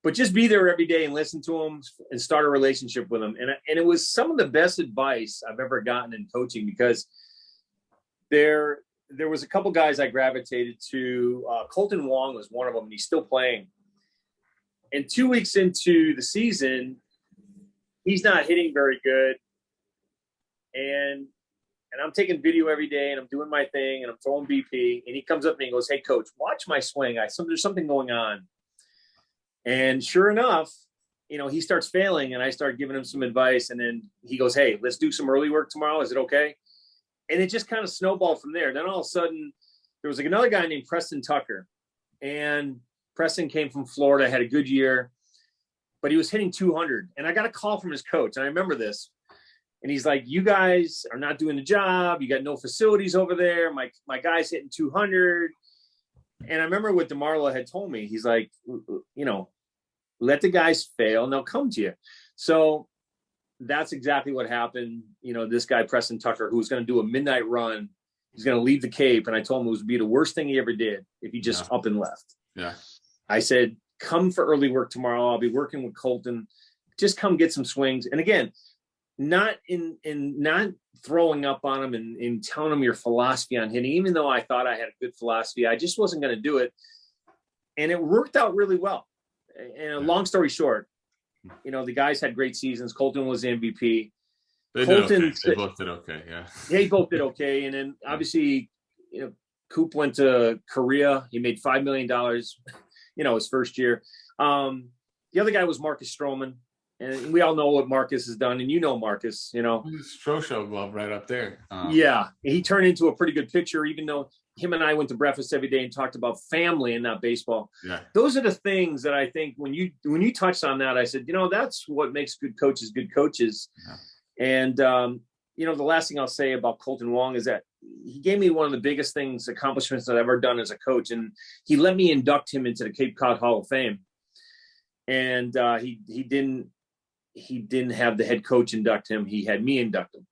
but just be there every day and listen to them and start a relationship with them. And it was some of the best advice I've ever gotten in coaching, because there was a couple guys I gravitated to. Colton Wong was one of them, and he's still playing. And 2 weeks into the season, he's not hitting very good. And I'm taking video every day, and I'm doing my thing, and I'm throwing BP. And he comes up to me and goes, hey, coach, watch my swing. There's something going on. And sure enough, he starts failing, and I start giving him some advice. And then he goes, hey, let's do some early work tomorrow. Is it okay? And it just kind of snowballed from there. Then all of a sudden, there was another guy named Preston Tucker. And Preston came from Florida, had a good year, but he was hitting 200. And I got a call from his coach, and I remember this. And he's like, you guys are not doing the job. You got no facilities over there. My guy's hitting 200. And I remember what DeMarlo had told me. He's like, let the guys fail, and they'll come to you. So that's exactly what happened. This guy, Preston Tucker, who was going to do a midnight run, he's going to leave the Cape. And I told him it would be the worst thing he ever did if he just up and left. Yeah. I said, come for early work tomorrow. I'll be working with Colton. Just come get some swings. And again, not throwing up on him and telling him your philosophy on hitting, even though I thought I had a good philosophy. I just wasn't going to do it. And it worked out really well. And a long story short, the guys had great seasons. Colton was the MVP. They both did okay. Yeah. They both did okay. And then obviously, Coop went to Korea. He made $5 million, his first year. The other guy was Marcus Stroman. And we all know what Marcus has done. And Marcus, Strosho glove right up there. Yeah. He turned into a pretty good pitcher, even though him and I went to breakfast every day and talked about family and not baseball. Yeah. Those are the things that I think when you touched on that, I said, that's what makes good coaches good coaches. Yeah. And, the last thing I'll say about Colton Wong is that he gave me one of the biggest accomplishments that I've ever done as a coach. And he let me induct him into the Cape Cod Hall of Fame. And he didn't have the head coach induct him. He had me induct him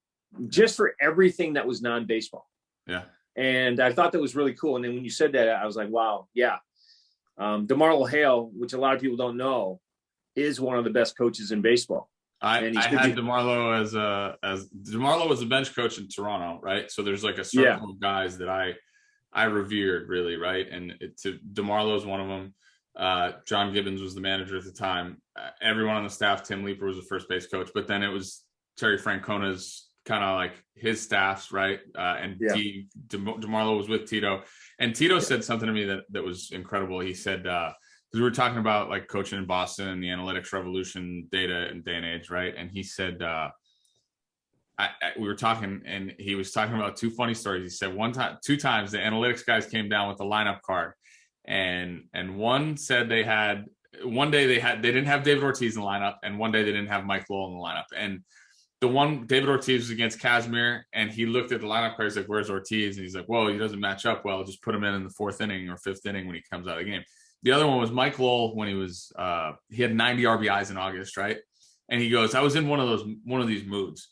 just for everything that was non-baseball. Yeah. And I thought that was really cool. And then when you said that, I was like, wow, yeah. DeMarlo Hale, which a lot of people don't know, is one of the best coaches in baseball. I had DeMarlo DeMarlo was a bench coach in Toronto, right? So there's like a circle of guys that I revered really, right? And DeMarlo is one of them. John Gibbons was the manager at the time. Everyone on the staff, Tim Leeper was the first base coach, but then it was Terry Francona's kind of like his staffs, right? DeMarlo was with Tito, and Tito said something to me that was incredible. He said, because we were talking about like coaching in Boston and the analytics revolution, data and day and age, right? And he said, we were talking, and he was talking about two funny stories. He said two times the analytics guys came down with a lineup card. And one said they didn't have David Ortiz in the lineup, and one day they didn't have Mike Lowell in the lineup. And the one, David Ortiz was against Kazmir, and he looked at the lineup card. He's like, "Where's Ortiz?" And he's like, "Well, he doesn't match up well. Just put him in the fourth inning or fifth inning when he comes out of the game." The other one was Mike Lowell when he had 90 RBIs in August, right? And he goes, "I was in one of these moods."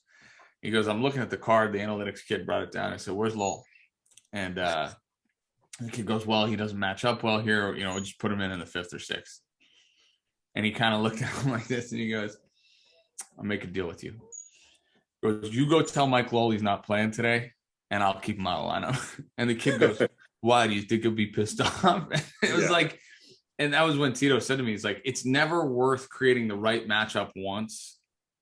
He goes, "I'm looking at the card. The analytics kid brought it down." I said, "Where's Lowell?" And the kid goes, "Well, he doesn't match up well here. Just put him in the fifth or sixth." And he kind of looked at him like this, and he goes, "I'll make a deal with you." He goes, "You go tell Mike Lowell he's not playing today, and I'll keep him out of the lineup." And the kid goes, "Why? Do you think he'll be pissed off?" It was like, and that was when Tito said to me, he's like, "It's never worth creating the right matchup once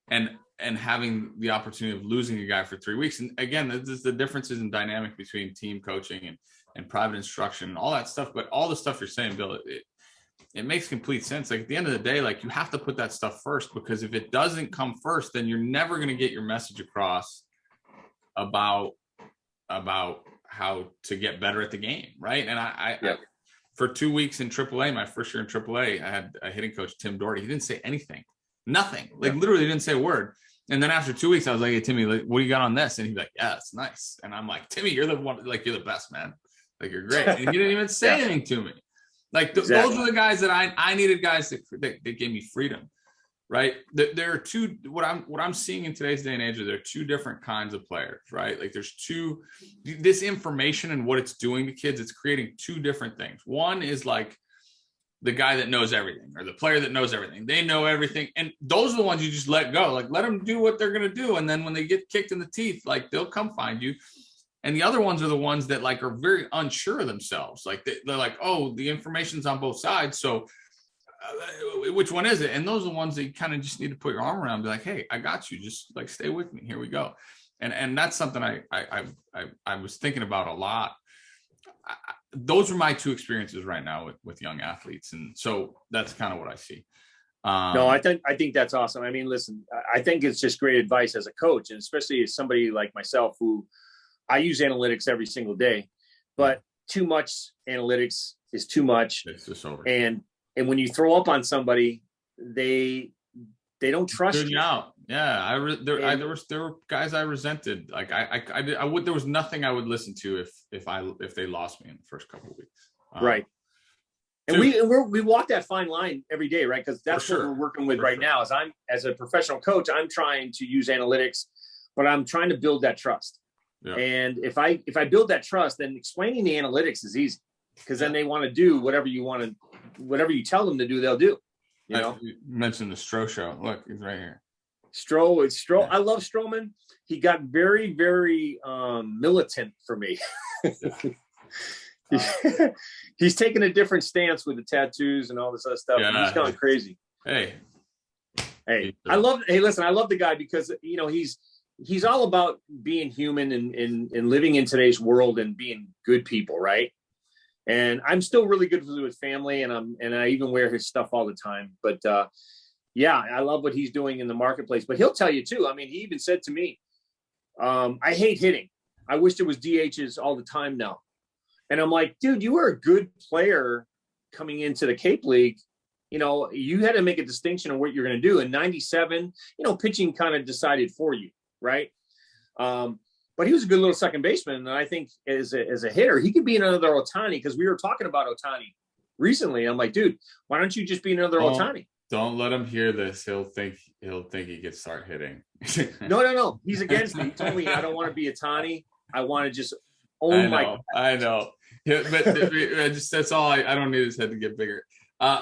and having the opportunity of losing a guy for 3 weeks." And again, this is the differences in dynamic between team coaching and private instruction and all that stuff. But all the stuff you're saying, Bill, it makes complete sense. Like at the end of the day, like you have to put that stuff first, because if it doesn't come first, then you're never going to get your message across about how to get better at the game. Right. And I for 2 weeks in AAA, my first year in AAA, I had a hitting coach, Tim Doherty. He didn't say anything, nothing, like literally didn't say a word. And then after 2 weeks, I was like, "Hey, Timmy, like, what do you got on this?" And he'd be like, "Yeah, it's nice." And I'm like, "Timmy, you're the one, like, you're the best, man. Like, you're great." And he didn't even say anything to me. Like, those are the guys that I needed, guys that gave me freedom, right? There are two, what I'm seeing in today's day and age, there are two different kinds of players, right? Like this information and what it's doing to kids, it's creating two different things. One is like the guy that knows everything, or the player that knows everything. They know everything. And those are the ones you just let go. Like, let them do what they're going to do. And then when they get kicked in the teeth, like, they'll come find you. And the other ones are the ones that like are very unsure of themselves. Like they're like, "Oh, the information's on both sides. So which one is it?" And those are the ones that you kind of just need to put your arm around and be like, "Hey, I got you. Just like, stay with me. Here we go." And that's something I was thinking about a lot. Those are my two experiences right now with young athletes. And so that's kind of what I see. No, I think that's awesome. I mean, listen, I think it's just great advice as a coach, and especially as somebody like myself who I use analytics every single day, but too much analytics is too much. It's just over. And when you throw up on somebody, they don't trust you. Out. Yeah. There were guys I resented. Like there was nothing I would listen to if they lost me in the first couple of weeks. Right. And we walk that fine line every day, right? Because that's what we're working with right now. As a professional coach, I'm trying to use analytics, but I'm trying to build that trust. Yeah. And if I build that trust, then explaining the analytics is easy, because then they want to do whatever you tell them to do, they'll do. You mentioned the Stroh show. Look, he's right here. Stroh. Yeah. I love Stroman. He got very, very militant for me. He's taking a different stance with the tattoos and all this other stuff. Yeah. He's going crazy. Hey, I love the guy because he's he's all about being human and living in today's world and being good people, right? And I'm still really good with family, and I even wear his stuff all the time. But yeah, I love what he's doing in the marketplace. But he'll tell you too. I mean, he even said to me, I hate hitting. I wish there was DHs all the time now. And I'm like, dude, you were a good player coming into the Cape League. You know, you had to make a distinction of what you're going to do. In 97, you know, pitching kind of decided for you, right? But he was a good little second baseman. And I think as a hitter, he could be another Ohtani, because we were talking about Ohtani recently. I'm like, dude, why don't you just be another Ohtani? Don't let him hear this. He'll think he could start hitting. No. He's against me. He told me I don't want to be Ohtani. I want to just I know. Yeah, but that's all. I don't need his head to get bigger.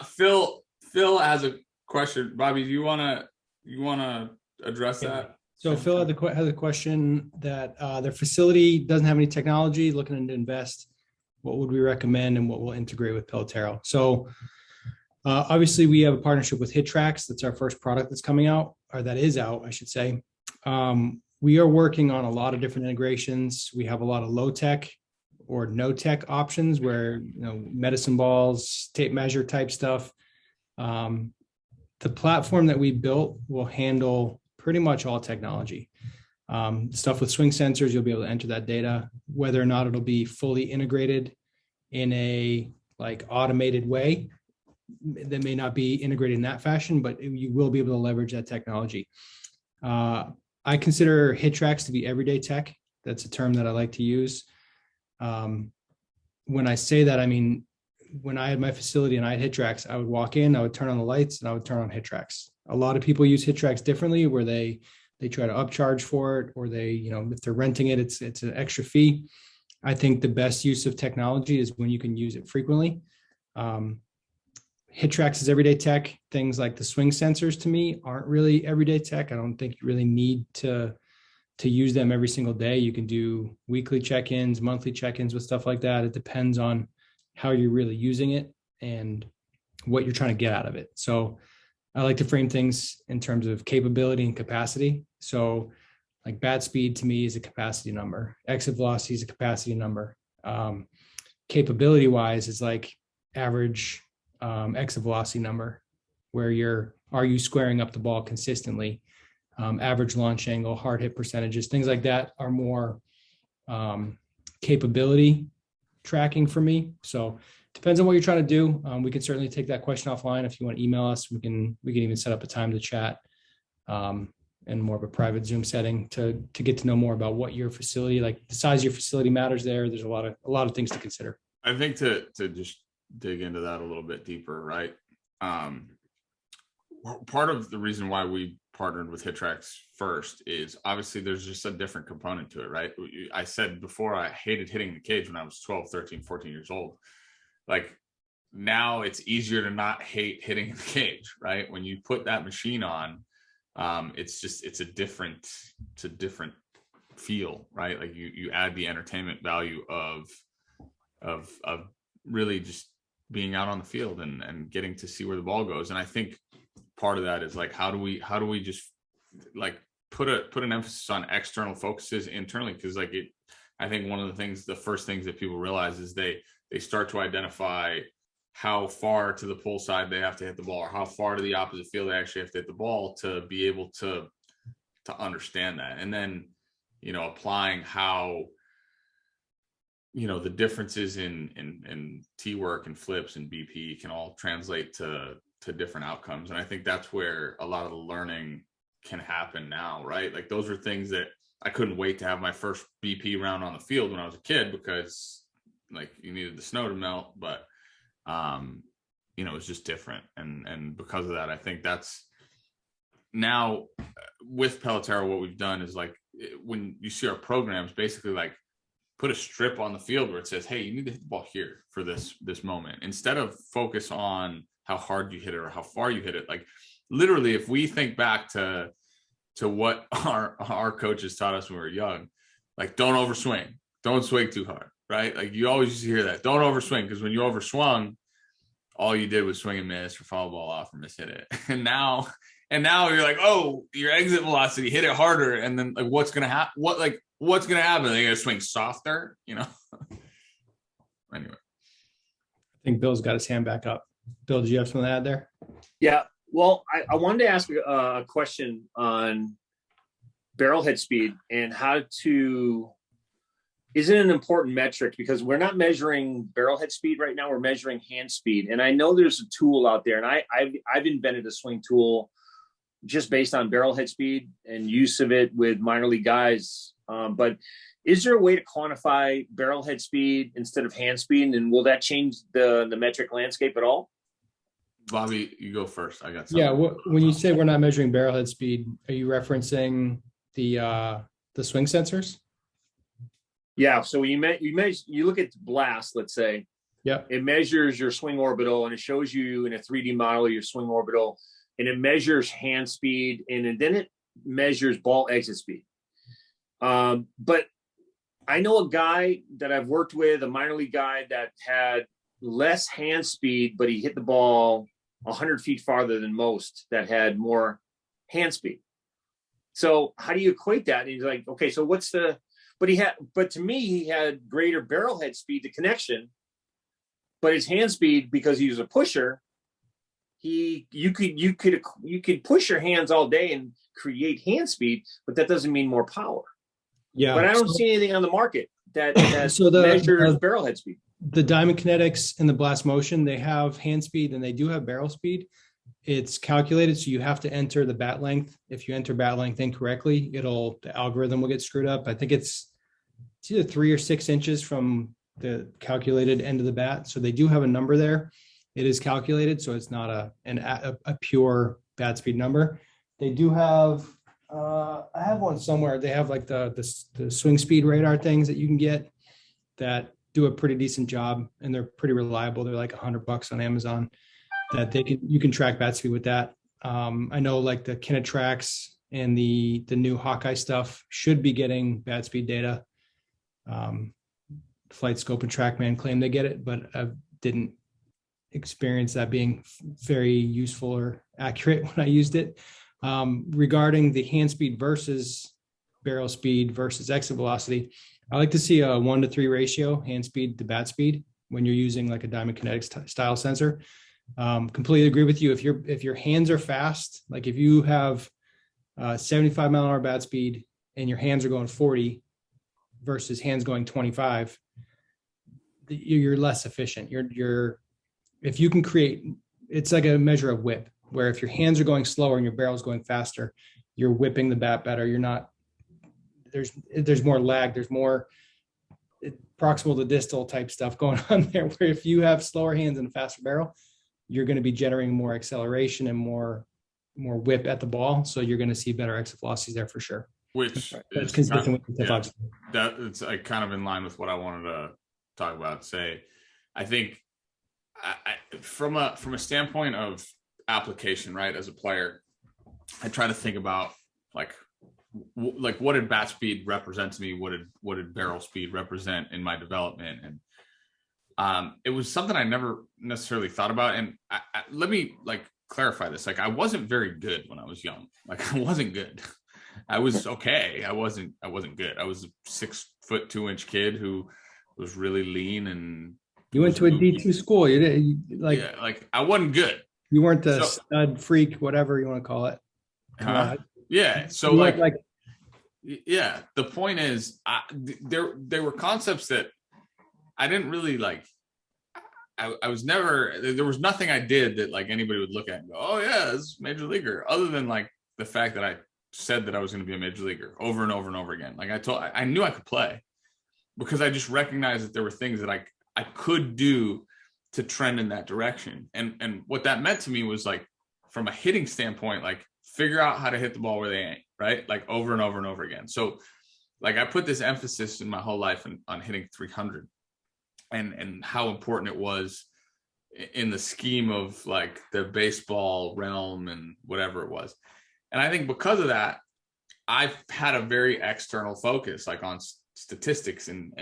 Phil has a question. Bobby, do you wanna address that? So Phil has a question that their facility doesn't have any technology, looking to invest. What would we recommend, and what will integrate with Pelotero? So obviously we have a partnership with HitTrax. That's our first product that's coming out, or that is out, I should say. We are working on a lot of different integrations. We have a lot of low tech or no tech options where, you know, medicine balls, tape measure type stuff. The platform that we built will handle pretty much all technology. Stuff with swing sensors, you'll be able to enter that data. Whether or not it'll be fully integrated in a like automated way, that may not be integrated in that fashion, but you will be able to leverage that technology. I consider HitTrax to be everyday tech. That's a term that I like to use. When I say that, I mean, when I had my facility and I had HitTrax, I would walk in, I would turn on the lights, and I would turn on HitTrax. A lot of people use HitTrax differently, where they try to upcharge for it, or they, you know, if they're renting it, it's an extra fee. I think the best use of technology is when you can use it frequently. HitTrax is everyday tech. Things like the swing sensors, to me, aren't really everyday tech. I don't think you really need to use them every single day. You can do weekly check-ins, monthly check-ins with stuff like that. It depends on how you're really using it and what you're trying to get out of it. So I like to frame things in terms of capability and capacity. So like bat speed to me is a capacity number. Exit velocity is a capacity number. Capability wise is like average exit velocity number, where are you squaring up the ball consistently? Average launch angle, hard hit percentages, things like that are more capability tracking for me. So depends on what you're trying to do. We can certainly take that question offline. If you want to email us, we can even set up a time to chat in more of a private Zoom setting to get to know more about what your facility, like the size of your facility matters there. There's a lot of things to consider. I think to just dig into that a little bit deeper, right? Part of the reason why we partnered with HitTrax first is obviously there's just a different component to it, right? I said before, I hated hitting the cage when I was 12, 13, 14 years old. Like now it's easier to not hate hitting in the cage, right? When you put that machine on, it's a different feel, right? Like you add the entertainment value of really just being out on the field and getting to see where the ball goes. And I think part of that is like, how do we just like put an emphasis on external focuses internally? Because like I think one of the first things that people realize is they start to identify how far to the pull side they have to hit the ball, or how far to the opposite field they actually have to hit the ball to be able to understand that. And then, you know, applying how, you know, the differences in T work and flips and BP can all translate to different outcomes. And I think that's where a lot of the learning can happen now, right? Like those are things that I couldn't wait to have my first BP round on the field when I was a kid, because like you needed the snow to melt, but you know, it's just different. And because of that, I think that's now with Pelotero, what we've done is like, when you see our programs, basically like put a strip on the field where it says, hey, you need to hit the ball here for this moment, instead of focus on how hard you hit it or how far you hit it. Like literally, if we think back to what our coaches taught us when we were young, like don't overswing, don't swing too hard, right? Like you always used to hear that, don't overswing, because when you overswung, all you did was swing and miss or foul ball off or miss hit it. And now And now you're like, oh, your exit velocity, hit it harder. And then like, what's going to happen? What's going to happen? Are you going to swing softer? Anyway. I think Bill's got his hand back up. Bill, did you have something to add there? Yeah. Well, I wanted to ask a question on barrel head speed and how to, is it an important metric? Because we're not measuring barrel head speed right now. We're measuring hand speed. And I know there's a tool out there, and I've invented a swing tool just based on barrel head speed and use of it with minor league guys. But is there a way to quantify barrel head speed instead of hand speed? And will that change the metric landscape at all? Bobby, you go first. I got something. Yeah. When you say we're not measuring barrel head speed, are you referencing the swing sensors? Yeah. So when you look at blast, let's say, yeah, it measures your swing orbital and it shows you in a 3D model your swing orbital, and it measures hand speed, and then it measures ball exit speed. But I know a guy that I've worked with, a minor league guy that had less hand speed, but he hit the ball 100 feet farther than most that had more hand speed. So how do you equate that? And he's like, okay, so but to me, he had greater barrel head speed, the connection, but his hand speed, because he was a pusher, you could push your hands all day and create hand speed, but that doesn't mean more power. Yeah. But I don't see anything on the market that measures barrel head speed. The Diamond Kinetics and the Blast Motion, they have hand speed and they do have barrel speed. It's calculated, so you have to enter the bat length. If you enter bat length incorrectly, the algorithm will get screwed up. I think it's either 3 or 6 inches from the calculated end of the bat. So they do have a number there. It is calculated, so it's not a pure bat speed number. They do have, I have one somewhere. They have like the swing speed radar things that you can get that do a pretty decent job, and they're pretty reliable. They're like $100 on Amazon that you can track bat speed with that. I know like the Kinetrax and the new Hawkeye stuff should be getting bat speed data. Flight Scope and TrackMan claim they get it, but I didn't experience that being very useful or accurate when I used it. Regarding the hand speed versus barrel speed versus exit velocity, I like to see a 1-to-3 ratio, hand speed to bat speed, when you're using like a Diamond Kinetics style sensor. Completely agree with you. If your hands are fast, like if you have 75 mile an hour bat speed and your hands are going 40 versus hands going 25, you're less efficient. If you can create, it's like a measure of whip, where if your hands are going slower and your barrel's going faster, you're whipping the bat better. You're not, there's more lag, there's more proximal to distal type stuff going on there, where if you have slower hands and a faster barrel, you're going to be generating more acceleration and more whip at the ball. So you're going to see better exit velocities there for sure. Which is consistent with the that it's like kind of in line with what I wanted to talk about. Say, I think from a standpoint of application, right, as a player, I try to think about like what did bat speed represent to me? What did barrel speed represent in my development? And it was something I never necessarily thought about. And let me like clarify this. Like I wasn't very good when I was young. Like I wasn't good. I was okay. I wasn't good. I was a 6'2" kid who was really lean, and you went to a D2 school. Like I wasn't good. You weren't a stud freak, whatever you want to call it. Yeah. So yeah. The point is, there were concepts that I didn't really like. I was never. There was nothing I did that like anybody would look at and go, "Oh yeah, this is major leaguer." Other than like the fact that I said that I was going to be a major leaguer over and over and over again. Like I knew I could play, because I just recognized that there were things that I could do to trend in that direction. And what that meant to me was like, from a hitting standpoint, like figure out how to hit the ball where they ain't, right? Like over and over and over again. So like I put this emphasis in my whole life on hitting 300 and how important it was in the scheme of like the baseball realm and whatever it was. And I think because of that, I've had a very external focus, like on statistics and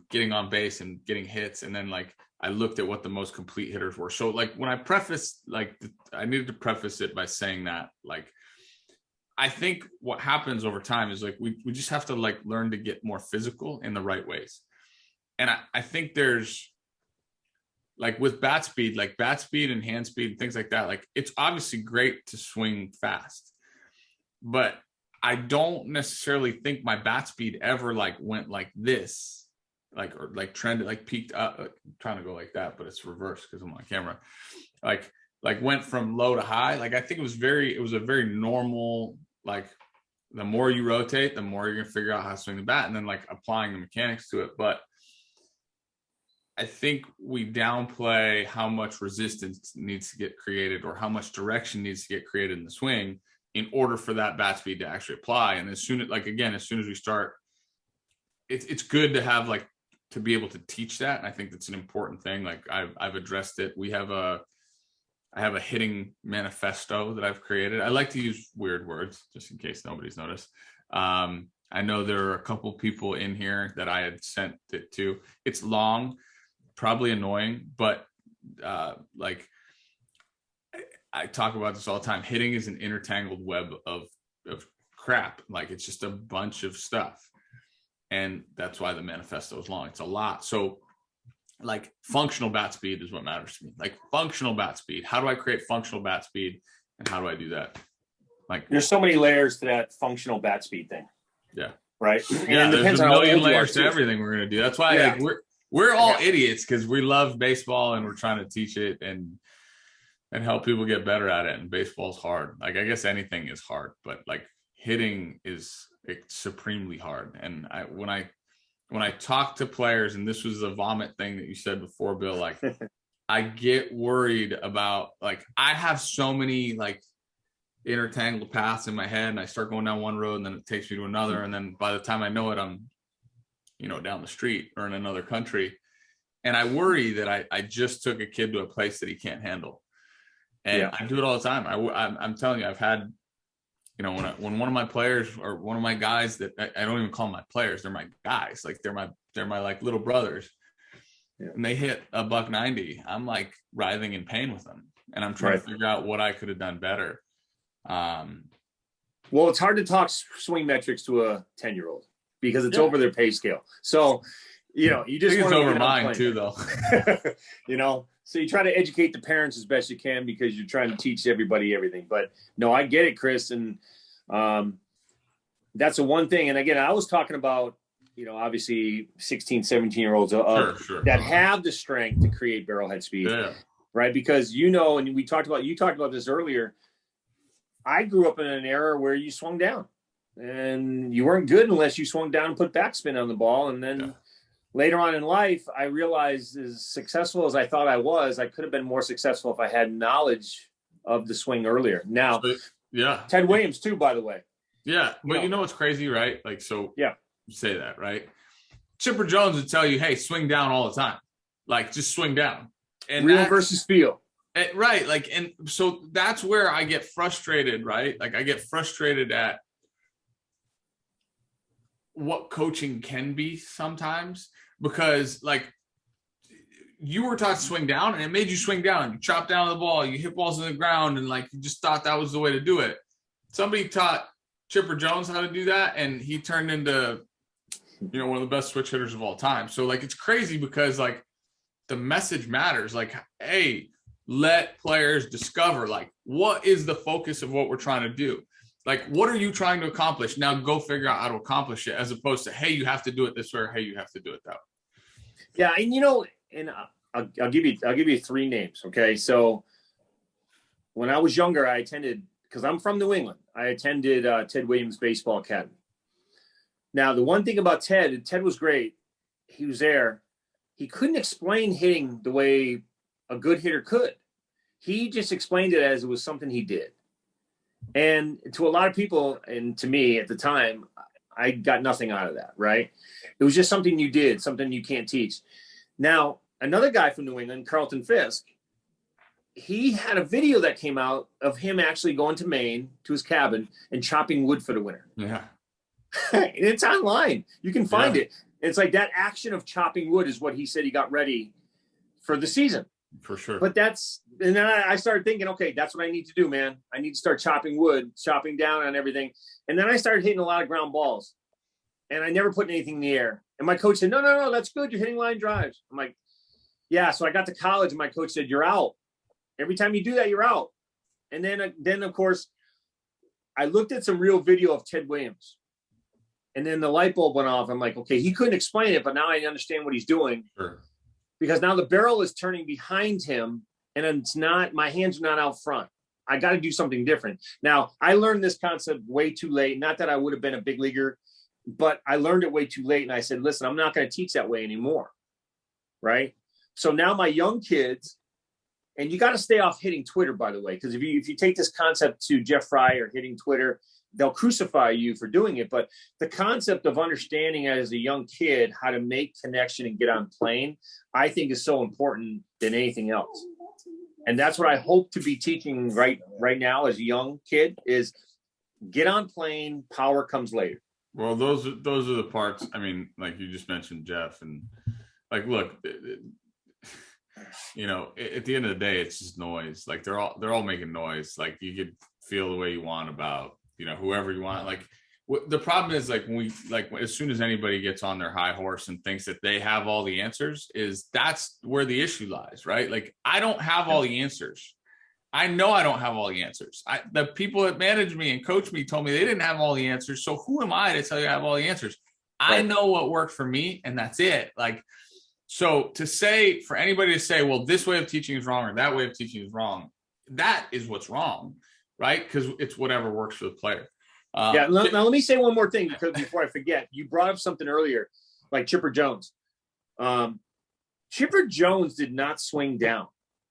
getting on base and getting hits. And then like, I looked at what the most complete hitters were. So like when I prefaced, like I needed to preface it by saying that, like, I think what happens over time is like, we just have to like learn to get more physical in the right ways. And I think there's like with bat speed and hand speed and things like that, like it's obviously great to swing fast, but I don't necessarily think my bat speed ever like went like this, like, or like trended, like peaked up. I'm trying to go like that, but it's reversed because I'm on camera. Like went from low to high. Like I think it was a very normal, like the more you rotate, the more you're gonna figure out how to swing the bat, and then like applying the mechanics to it. But I think we downplay how much resistance needs to get created, or how much direction needs to get created in the swing in order for that bat speed to actually apply. And as soon as we start, it's good to have like to be able to teach that. And I think that's an important thing. Like I've addressed it. I have a hitting manifesto that I've created. I like to use weird words just in case nobody's noticed. I know there are a couple people in here that I had sent it to. It's long, probably annoying, but like I talk about this all the time. Hitting is an intertangled web of crap. Like it's just a bunch of stuff. And that's why the manifesto is long. It's a lot. So like functional bat speed is what matters to me. Like functional bat speed. How do I create functional bat speed, and how do I do that? Like there's so many layers to that functional bat speed thing. Yeah. Right. Yeah. There's a million layers to everything we're going to do. That's why like, we're all idiots, because we love baseball and we're trying to teach it and help people get better at it. And baseball's hard. Like I guess anything is hard, but like hitting is supremely hard. And when I talk to players, and this was the vomit thing that you said before, Bill, like I get worried about, like, I have so many like intertangled paths in my head, and I start going down one road and then it takes me to another. And then by the time I know it, I'm, down the street or in another country. And I worry that I just took a kid to a place that he can't handle. And I do it all the time. I'm telling you, I've had, when one of my players or one of my guys that I don't even call them my players, they're my guys, like they're my like little brothers, and they hit a $190, I'm like writhing in pain with them, and I'm trying to figure out what I could have done better. Well, it's hard to talk swing metrics to a 10-year-old because it's over their pay scale. So, you just want to over mine too, though. So you try to educate the parents as best you can because you're trying to teach everybody everything. But no, I get it, Chris. And that's the one thing. And again, I was talking about, obviously 16, 17-year-olds that have the strength to create barrelhead speed, right? Because, and you talked about this earlier. I grew up in an era where you swung down and you weren't good unless you swung down and put backspin on the ball. And then later on in life, I realized as successful as I thought I was, I could have been more successful if I had knowledge of the swing earlier. Now, Ted Williams too, by the way. Yeah, but you know what's crazy, right? Like, so you say that, right? Chipper Jones would tell you, hey, swing down all the time. Like, just swing down. And real versus feel. Right, like, and so that's where I get frustrated, right? Like, I get frustrated at what coaching can be sometimes, because like you were taught to swing down and it made you swing down. You chop down the ball, you hit balls in the ground, and like you just thought that was the way to do it. Somebody taught Chipper Jones how to do that, and he turned into one of the best switch hitters of all time. So like it's crazy because like the message matters. Like, hey, let players discover like what is the focus of what we're trying to do. Like, what are you trying to accomplish? Now go figure out how to accomplish it, as opposed to, hey, you have to do it this way, or hey, you have to do it that way. Yeah, and and I'll give you three names. Okay, so when I was younger, I attended, because I'm from New England, I attended Ted Williams Baseball Academy. Now, the one thing about Ted was great. He was there. He couldn't explain hitting the way a good hitter could. He just explained it as it was something he did. And to a lot of people, and to me at the time, I got nothing out of that, right? It was just something you did, something you can't teach. Now, another guy from New England, Carlton Fisk, he had a video that came out of him actually going to Maine, to his cabin, and chopping wood for the winter. Yeah. And it's online. You can find it. It's like that action of chopping wood is what he said he got ready for the season. For sure. But and then I started thinking, okay, that's what I need to do, man. I need to start chopping wood, chopping down on everything. And then I started hitting a lot of ground balls, and I never put anything in the air. And my coach said, no, that's good. You're hitting line drives. I'm like, yeah. So I got to college, and my coach said, you're out. Every time you do that, you're out. And then of course, I looked at some real video of Ted Williams, and then the light bulb went off. I'm like, okay, he couldn't explain it, but now I understand what he's doing. Sure. Because now the barrel is turning behind him, and it's not, my hands are not out front. I got to do something different. Now, I learned this concept way too late. Not that I would have been a big leaguer, but I learned it way too late. And I said, listen, I'm not going to teach that way anymore. Right. So now my young kids, and you got to stay off hitting Twitter, by the way, because if you take this concept to Jeff Fry or hitting Twitter, they'll crucify you for doing it. But the concept of understanding as a young kid how to make connection and get on plane, I think is so important than anything else. And that's what I hope to be teaching right now as a young kid is get on plane, power comes later. Well, those are the parts. I mean, like you just mentioned, Jeff, and like, look, you know, at the end of the day, it's just noise. Like they're all making noise. Like you could feel the way you want about, you know, whoever you want. Like the problem is like as soon as anybody gets on their high horse and thinks that they have all the answers, that's where the issue lies, right? Like I don't have all the answers. I know I don't have all the answers. The people that manage me and coach me told me they didn't have all the answers. So who am I to tell you I have all the answers? I know what worked for me, and that's it. Like, so for anybody to say, well, this way of teaching is wrong or that way of teaching is wrong, that is what's wrong, right? Because it's whatever works for the player. Now let me say one more thing before I forget. You brought up something earlier, like Chipper Jones. Chipper Jones did not swing down.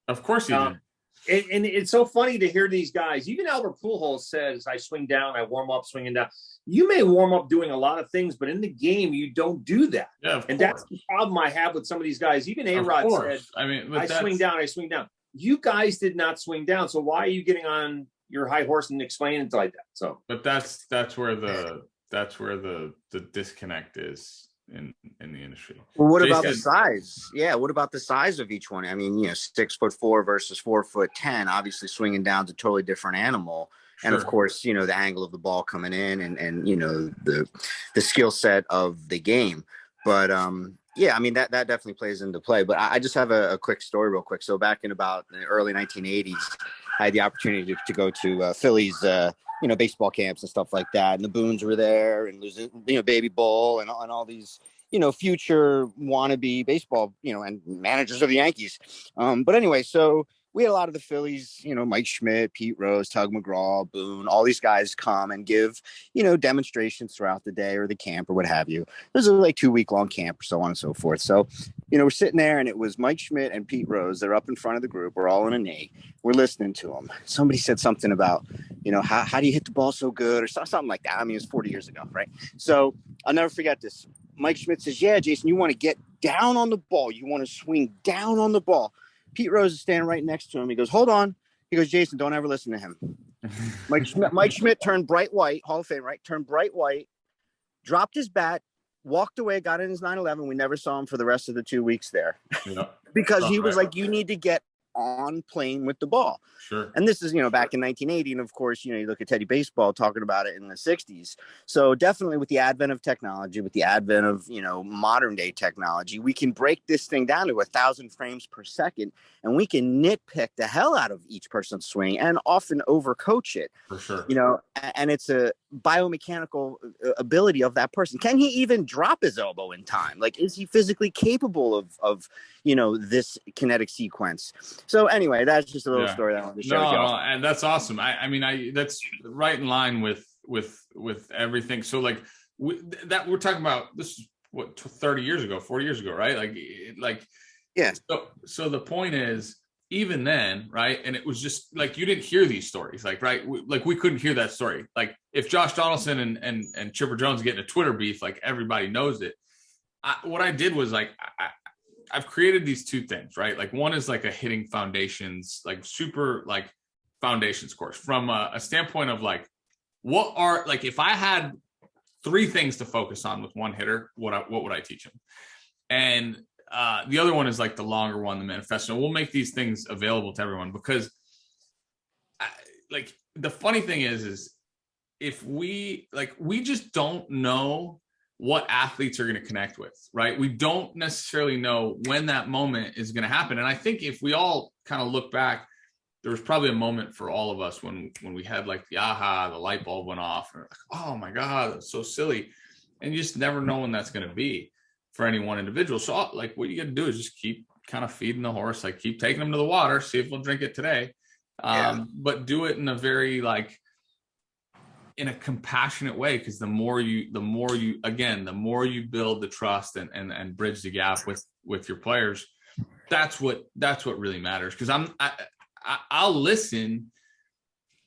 Of course he did. And it's so funny to hear these guys. Even Albert Pujols says, I swing down, I warm up swinging down. You may warm up doing a lot of things, but in the game, you don't do that. Yeah, and that's the problem I have with some of these guys. Even A-Rod said, I swing down. You guys did not swing down. So why are you getting on your high horse and explaining it like that? So, but that's where the disconnect is in the industry. Well, what about the size? Yeah, what about the size of each one? I mean, 6'4" versus 4'10". Obviously, swinging down is a totally different animal. Sure. And of course, the angle of the ball coming in and the skill set of the game. But yeah, I mean that definitely plays into play. But I just have a quick story, real quick. So back in about the early 1980s, I had the opportunity to go to Phillies, baseball camps and stuff like that. And the Boones were there, and losing, Baby Bull and all these, future wannabe baseball, and managers of the Yankees. But anyway, so we had a lot of the Phillies, Mike Schmidt, Pete Rose, Tug McGraw, Boone, all these guys come and give, demonstrations throughout the day or the camp or what have you. This is like 2-week-long camp or so on and so forth. So, we're sitting there, and it was Mike Schmidt and Pete Rose. They're up in front of the group. We're all in a knee. We're listening to them. Somebody said something about, how do you hit the ball so good or something like that. I mean, it's 40 years ago, right? So I'll never forget this. Mike Schmidt says, yeah, Jason, you want to get down on the ball. You want to swing down on the ball. Pete Rose is standing right next to him. He goes, hold on. He goes, Jason, don't ever listen to him. Mike Schmidt turned bright white, Hall of Fame, right? Turned bright white, dropped his bat, walked away, got in his 911. We never saw him for the rest of the 2 weeks there. Yeah. Because he was like, you need to get on playing with the ball. Sure. And this is, back in 1980. And of course, you look at Teddy Baseball talking about it in the 60s. So definitely with the advent of technology, with the advent of, modern day technology, we can break this thing down to 1,000 frames per second, and we can nitpick the hell out of each person's swing and often overcoach it. For sure. And it's a biomechanical ability of that person. Can he even drop his elbow in time? Like, is he physically capable of this kinetic sequence? So anyway, that's just a little story that I wanted to share with y'all. And that's awesome. I mean, that's right in line with everything. So like that we're talking about, this is what, 30 years ago, 40 years ago, right? Yeah. So the point is, even then, right? And it was just like, you didn't hear these stories, like, right? We couldn't hear that story. Like if Josh Donaldson and Chipper Jones get in a Twitter beef, like everybody knows it. What I did was like, I've created these two things, right? Like one is like a hitting foundations, like super like foundations course from a standpoint of like, if I had 3 things to focus on with one hitter, what would I teach him? And the other one is like the longer one, the manifesto. We'll make these things available to everyone because like the funny thing is if we just don't know what athletes are going to connect with, right? We don't necessarily know when that moment is going to happen. And I think if we all kind of look back, there was probably a moment for all of us when we had like the light bulb went off. And we're like, oh my God, that's so silly. And you just never know when that's going to be for any one individual. So like what you got to do is just keep kind of feeding the horse, like keep taking him to the water, see if we'll drink it today. But do it in a very like, in a compassionate way, because the more you build the trust and bridge the gap with your players, that's what really matters. Because I'll listen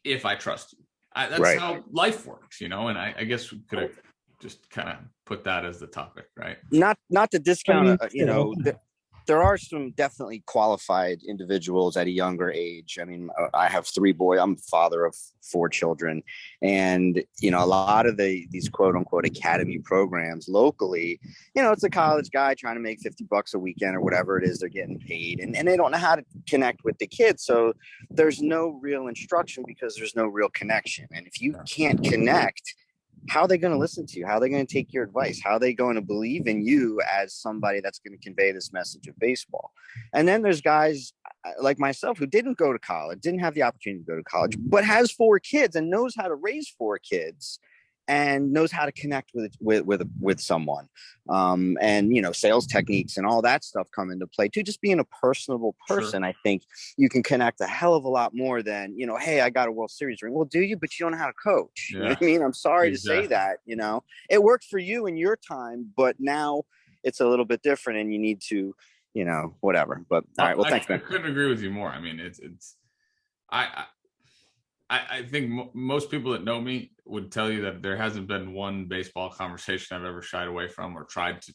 if I trust you. That's right. How life works, and I guess we could have just kind of put that as the topic, right? Not to discount, there are some definitely qualified individuals at a younger age. I mean, I have 3 boys. I'm father of 4 children. And, a lot of these quote unquote academy programs locally, it's a college guy trying to make $50 a weekend or whatever it is they're getting paid. And they don't know how to connect with the kids. So there's no real instruction because there's no real connection. And if you can't connect, how are they going to listen to you? How are they going to take your advice? How are they going to believe in you as somebody that's going to convey this message of baseball? And then there's guys like myself who didn't go to college, didn't have the opportunity to go to college, but has 4 kids and knows how to raise 4 kids and knows how to connect with someone. And, sales techniques and all that stuff come into play too. Just being a personable person, sure. I think you can connect a hell of a lot more than, hey, I got a World Series ring. Well, do you? But you don't know how to coach. Yeah. You know what I mean? I'm sorry to say that, it worked for you in your time, but now it's a little bit different and you need to, whatever. But all right. Well, thanks, man. I couldn't agree with you more. I mean, I think most people that know me would tell you that there hasn't been one baseball conversation I've ever shied away from or tried to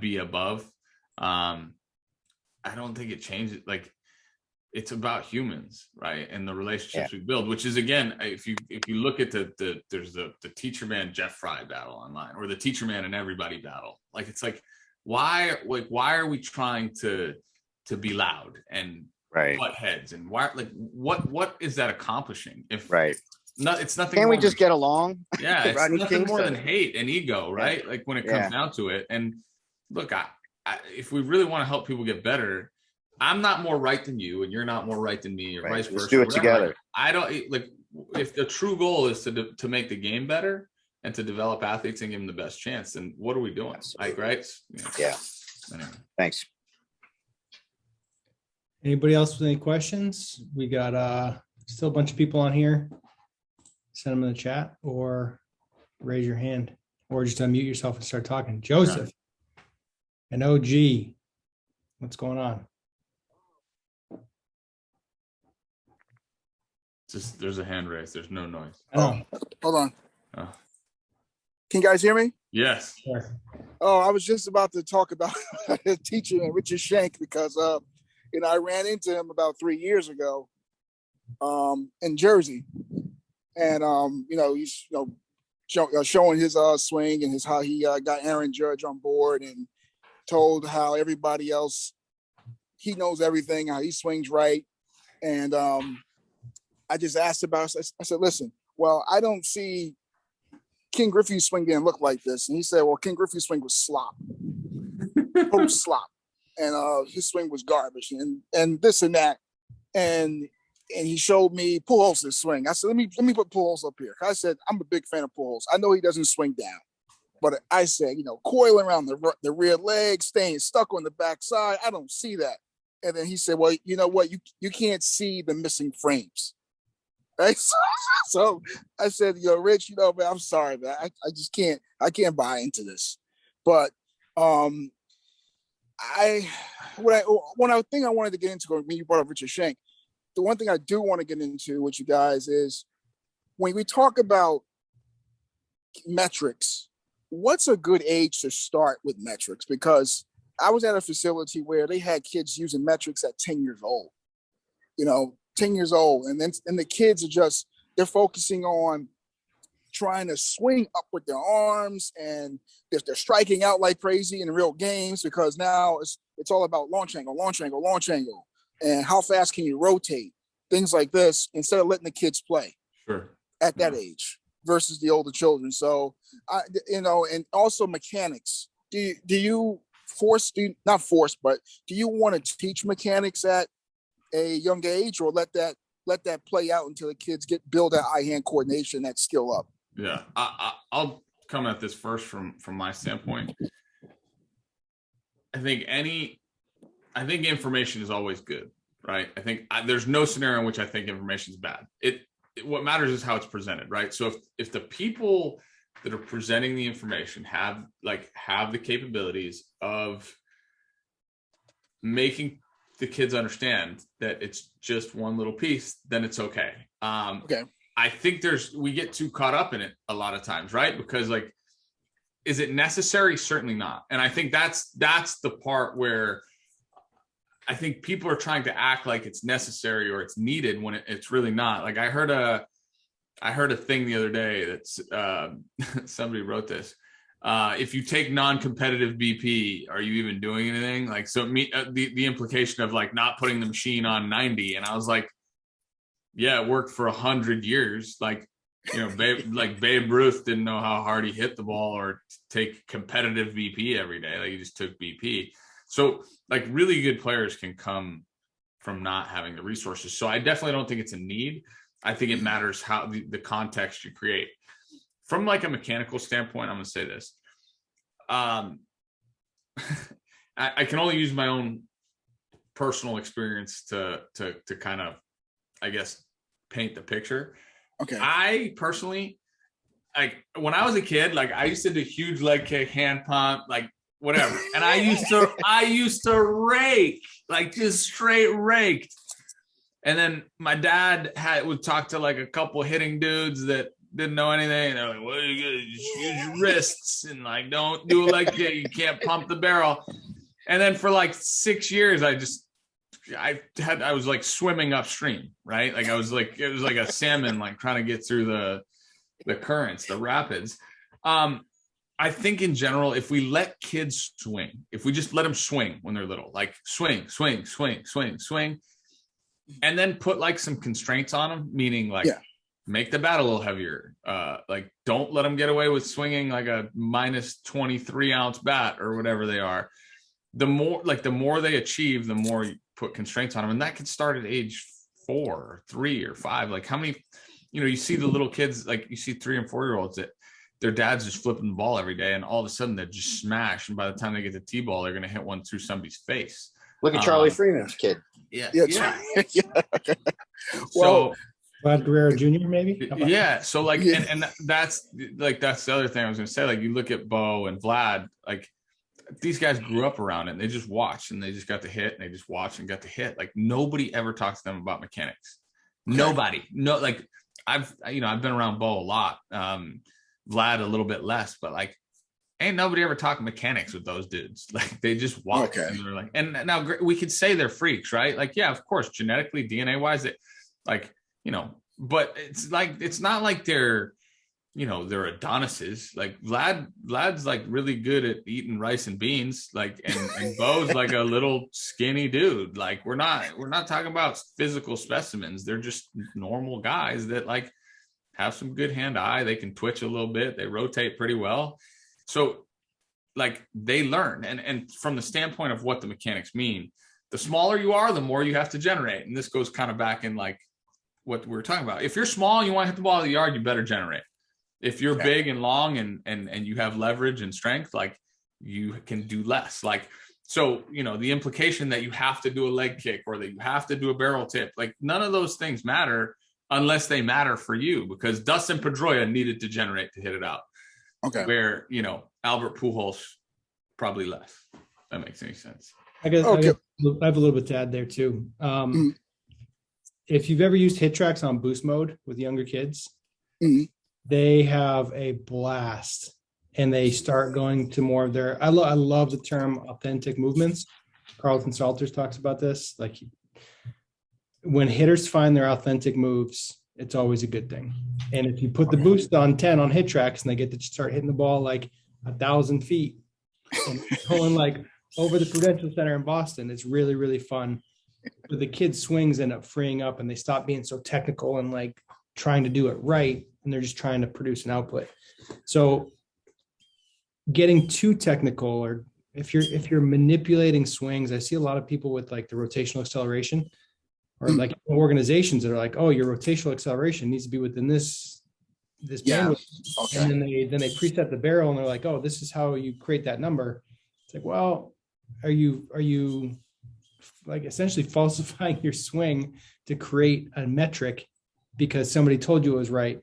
be above. I don't think it changes. Like it's about humans, right? And the relationships we build, which is again, if you look at there's the teacher man, Jeff Fry battle online or the teacher man and everybody battle. Like, it's like, why are we trying to be loud and butt heads and why, like what is that accomplishing? If it's nothing. Can we just get along? Yeah, it's nothing more than hate and ego, right? Yeah. Like when it comes down to it. And look, I if we really want to help people get better, I'm not more right than you, and you're not more right than me, or vice versa. Let's do it together. I don't like if the true goal is to make the game better and to develop athletes and give them the best chance. Then what are we doing? Like, right? Yeah. Anyway. Thanks. Anybody else with any questions? We got still a bunch of people on here. Send them in the chat or raise your hand or just unmute yourself and start talking. Joseph and OG, what's going on? Just there's a hand raised. There's no noise. Oh, hold on. Oh. Can you guys hear me? Yes. Sure. Oh, I was just about to talk about the teacher, Richard Shank, because I ran into him about 3 years ago in Jersey. And he's showing his swing and how he got Aaron Judge on board and told how everybody else, he knows everything, how he swings right. And I just asked about it. I said, listen, well, I don't see King Griffey's swing didn't look like this. And he said, well, King Griffey's swing was slop. Total slop. And his swing was garbage and this and that. And he showed me Pujols' swing. I said, let me put Pujols up here. I said, I'm a big fan of Pujols. I know he doesn't swing down. But I said, coiling around the rear leg, staying stuck on the backside. I don't see that. And then he said, well, you know what? You can't see the missing frames. Right? So I said, Rich, man, I'm sorry, man. I just can't buy into this. But one thing I wanted to get into when you brought up Richard Shank, the one thing I do want to get into with you guys is when we talk about metrics, what's a good age to start with metrics? Because I was at a facility where they had kids using metrics at 10 years old, 10 years old. And the kids are they're focusing on trying to swing up with their arms, and they're striking out like crazy in real games, because now it's all about launch angle, and how fast can you rotate, things like this, instead of letting the kids play at that age versus the older children. So, and also mechanics. Do you not force, but do you want to teach mechanics at a young age, or let that play out until the kids build that eye-hand coordination, that skill up? Yeah, I'll come at this first from my standpoint. I think information is always good, right? I think there's no scenario in which I think information is bad. What matters is how it's presented, right? So if the people that are presenting the information have the capabilities of making the kids understand that it's just one little piece, then it's okay. Okay. I think we get too caught up in it a lot of times, right? Because is it necessary? Certainly not. And I think that's the part where I think people are trying to act like it's necessary or it's needed when it's really not. Like I heard a thing the other day that's somebody wrote this. If you take non-competitive BP, are you even doing anything? Like, so the implication of not putting the machine on 90. And I was like, yeah, it worked for 100 years. Babe Ruth didn't know how hard he hit the ball or take competitive BP every day. He just took BP. So really good players can come from not having the resources. So I definitely don't think it's a need. I think it matters how the context you create. From a mechanical standpoint, I'm going to say this. I can only use my own personal experience to kind of, I guess, paint the picture. Okay. I personally, when I was a kid, I used to do huge leg kick, hand pump, whatever. And I used to rake, just straight raked. And then my dad would talk to a couple hitting dudes that didn't know anything. And they're like, well, you gotta just use your wrists and don't do a leg kick. You can't pump the barrel. And then for 6 years, I was swimming upstream, right? It was like a salmon, trying to get through the currents, the rapids. I think in general, if we let kids swing, if we just let them swing when they're little, swing, and then put some constraints on them, meaning make the bat a little heavier. Don't let them get away with swinging a minus 23 ounce bat or whatever they are. The more they achieve, the more you put constraints on them. And that could start at age 4 or 3 or 5. How many, you see the little kids, you see 3 and 4 year olds that their dad's just flipping the ball every day. And all of a sudden they just smash. And by the time they get to T-ball, they're going to hit one through somebody's face. Look at Charlie Freeman's kid. Yeah. Well, Vlad Guerrero Jr. maybe. Yeah. So and that's that's the other thing I was going to say. You look at Bo and Vlad, these guys grew up around it and they just watched and they just got to hit and they just watched and got to hit. Nobody ever talks to them about mechanics. Okay. Nobody. No, I've been around Bo a lot. Vlad a little bit less, but ain't nobody ever talking mechanics with those dudes. They just watch. Okay. And they're and now we could say they're freaks, right? Yeah, of course, genetically, DNA wise, it but it's not like they're Adonises. Vlad's really good at eating rice and beans, and Bo's a little skinny dude. We're not talking about physical specimens. They're just normal guys that have some good hand-eye. They can twitch a little bit. They rotate pretty well. So they learn. And from the standpoint of what the mechanics mean, the smaller you are, the more you have to generate. And this goes kind of back in what we were talking about. If you're small and you want to hit the ball out of the yard, you better generate. If you're big and long and you have leverage and strength, you can do less. So, the implication that you have to do a leg kick or that you have to do a barrel tip, none of those things matter unless they matter for you, because Dustin Pedroia needed to generate to hit it out. Okay. Where, Albert Pujols probably less. If that makes any sense. I have a little bit to add there too. If you've ever used hit tracks on boost mode with younger kids, they have a blast and they start going to more of their, I love the term authentic movements. Carlton Salters talks about this. When hitters find their authentic moves, it's always a good thing. And if you put the boost on 10 on hit tracks and they get to start hitting the ball like 1,000 feet and going like over the Prudential Center in Boston, it's really, really fun. But the kids' swings end up freeing up and they stop being so technical and like trying to do it right. And they're just trying to produce an output. So getting too technical, or if you're manipulating swings, I see a lot of people with like the rotational acceleration, or like organizations that are like, oh, your rotational acceleration needs to be within this bandwidth. Okay. And then they preset the barrel and they're like, oh, this is how you create that number. It's like, well, are you like essentially falsifying your swing to create a metric because somebody told you it was right,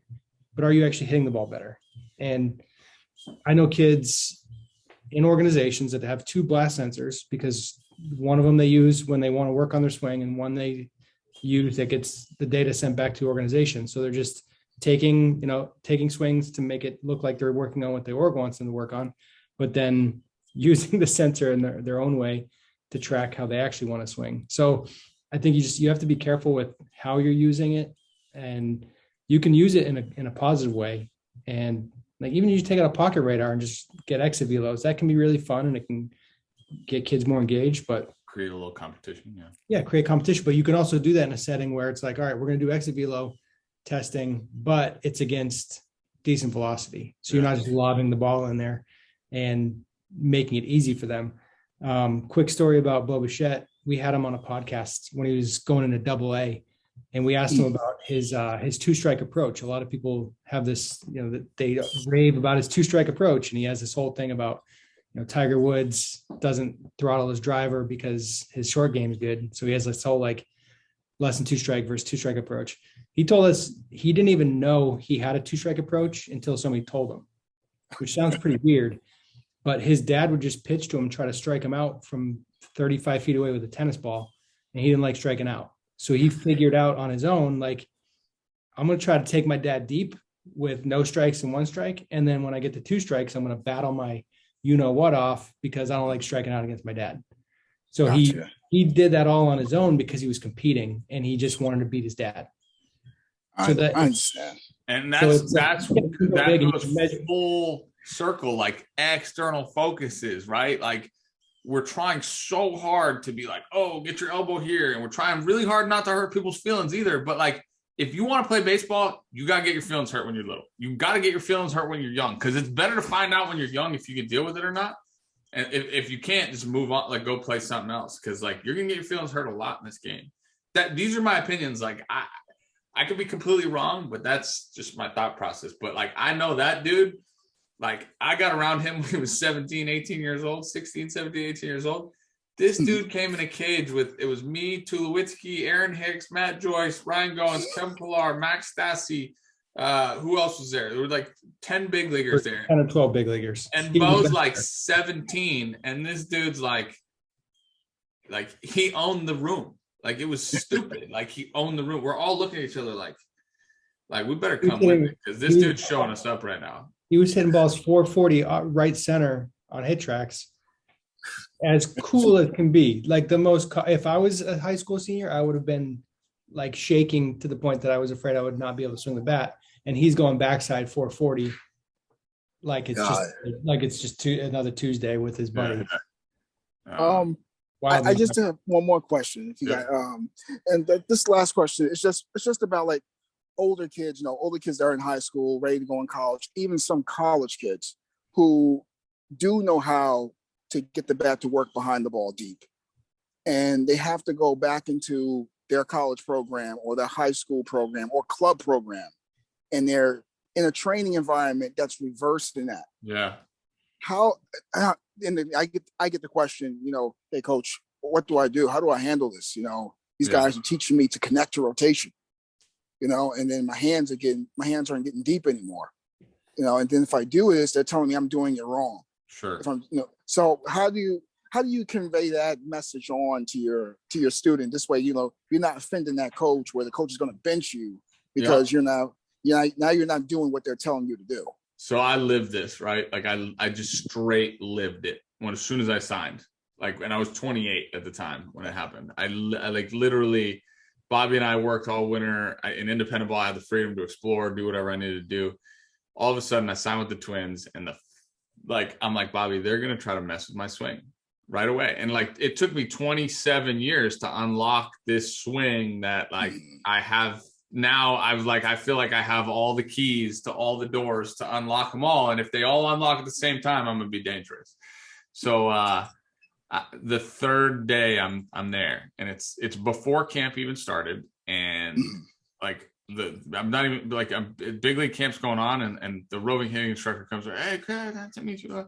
but are you actually hitting the ball better? And I know kids in organizations that have two blast sensors, because one of them they use when they want to work on their swing and one they use that gets the data sent back to organization. So they're just taking swings to make it look like they're working on what the org wants them to work on, but then using the sensor in their own way to track how they actually want to swing. So I think you have to be careful with how you're using it, and you can use it in a positive way. And like even if you take out a pocket radar and just get exit velos, that can be really fun and it can get kids more engaged, but create a little competition. Yeah, create competition. But you can also do that in a setting where it's like, all right, we're going to do exit velo testing, but it's against decent velocity. So you're not just lobbing the ball in there and making it easy for them. Quick story about Bo Bichette. We had him on a podcast when he was going into AA, and we asked him about his two-strike approach. A lot of people have this, that they rave about his two-strike approach, and he has this whole thing about, Tiger Woods doesn't throttle his driver because his short game is good. So he has this whole like less than two-strike versus two-strike approach. He told us he didn't even know he had a two-strike approach until somebody told him, which sounds pretty weird. But his dad would just pitch to him, try to strike him out from 35 feet away with a tennis ball, and he didn't like striking out. So he figured out on his own, like, I'm going to try to take my dad deep with no strikes and one strike. And then when I get to two strikes, I'm going to battle my you-know-what off because I don't like striking out against my dad. So gotcha. He did that all on his own because he was competing and he just wanted to beat his dad. I understand. And that's goes full circle, like external focuses, right? Like we're trying so hard to be like, oh, get your elbow here. And we're trying really hard not to hurt people's feelings either. But like, if you want to play baseball, you got to get your feelings hurt when you're little. You got to get your feelings hurt when you're young, because it's better to find out when you're young if you can deal with it or not. And if you can't, just move on, like go play something else, because like you're going to get your feelings hurt a lot in this game. These are my opinions. Like I could be completely wrong, but that's just my thought process. But like, I know that dude, like I got around him when he was 17, 18 years old, 16, 17, 18 years old. This dude came in a cage with, it was me, Tulowitzki, Aaron Hicks, Matt Joyce, Ryan Goins, Kevin Pillar, Max Stassi. Who else was there? There were like 10 big leaguers there. 10 or 12 big leaguers. And Bo's like 17. And this dude's like he owned the room. Like it was stupid. Like he owned the room. We're all looking at each other like we better come with it, because this dude's showing us up right now. He was hitting balls 440 right center on hit tracks. As cool as can be. Like the most, if I was a high school senior, I would have been like shaking to the point that I was afraid I would not be able to swing the bat. And he's going backside 440. Like it's just another Tuesday with his buddy. I just have one more question. If you got, and this last question, it's just about like older kids, older kids that are in high school, ready to go in college, even some college kids who do know how to get the bat to work behind the ball deep. And they have to go back into their college program or their high school program or club program. And they're in a training environment that's reversed in that. Yeah. And I get the question, hey coach, what do I do? How do I handle this? These guys are teaching me to connect to rotation, and then my hands aren't getting deep anymore, and then if I do this, they're telling me I'm doing it wrong. Sure. If I'm, so how do you convey that message on to your student? This way, you're not offending that coach where the coach is going to bench you because you're not doing what they're telling you to do. So I lived this, right? Like I just straight lived it as soon as I signed, and I was 28 at the time when it happened. I like literally Bobby and I worked all winter in independent ball. I had the freedom to explore, do whatever I needed to do. All of a sudden I signed with the Twins, and I'm like, Bobby, they're going to try to mess with my swing right away. And like, it took me 27 years to unlock this swing that like I have now. I feel like I have all the keys to all the doors to unlock them all. And if they all unlock at the same time, I'm going to be dangerous. So, the third day I'm there, and it's before camp even started. And like, I'm not even like, big league camp's going on, and the roving hitting instructor comes over. Hey, Craig, nice to meet you.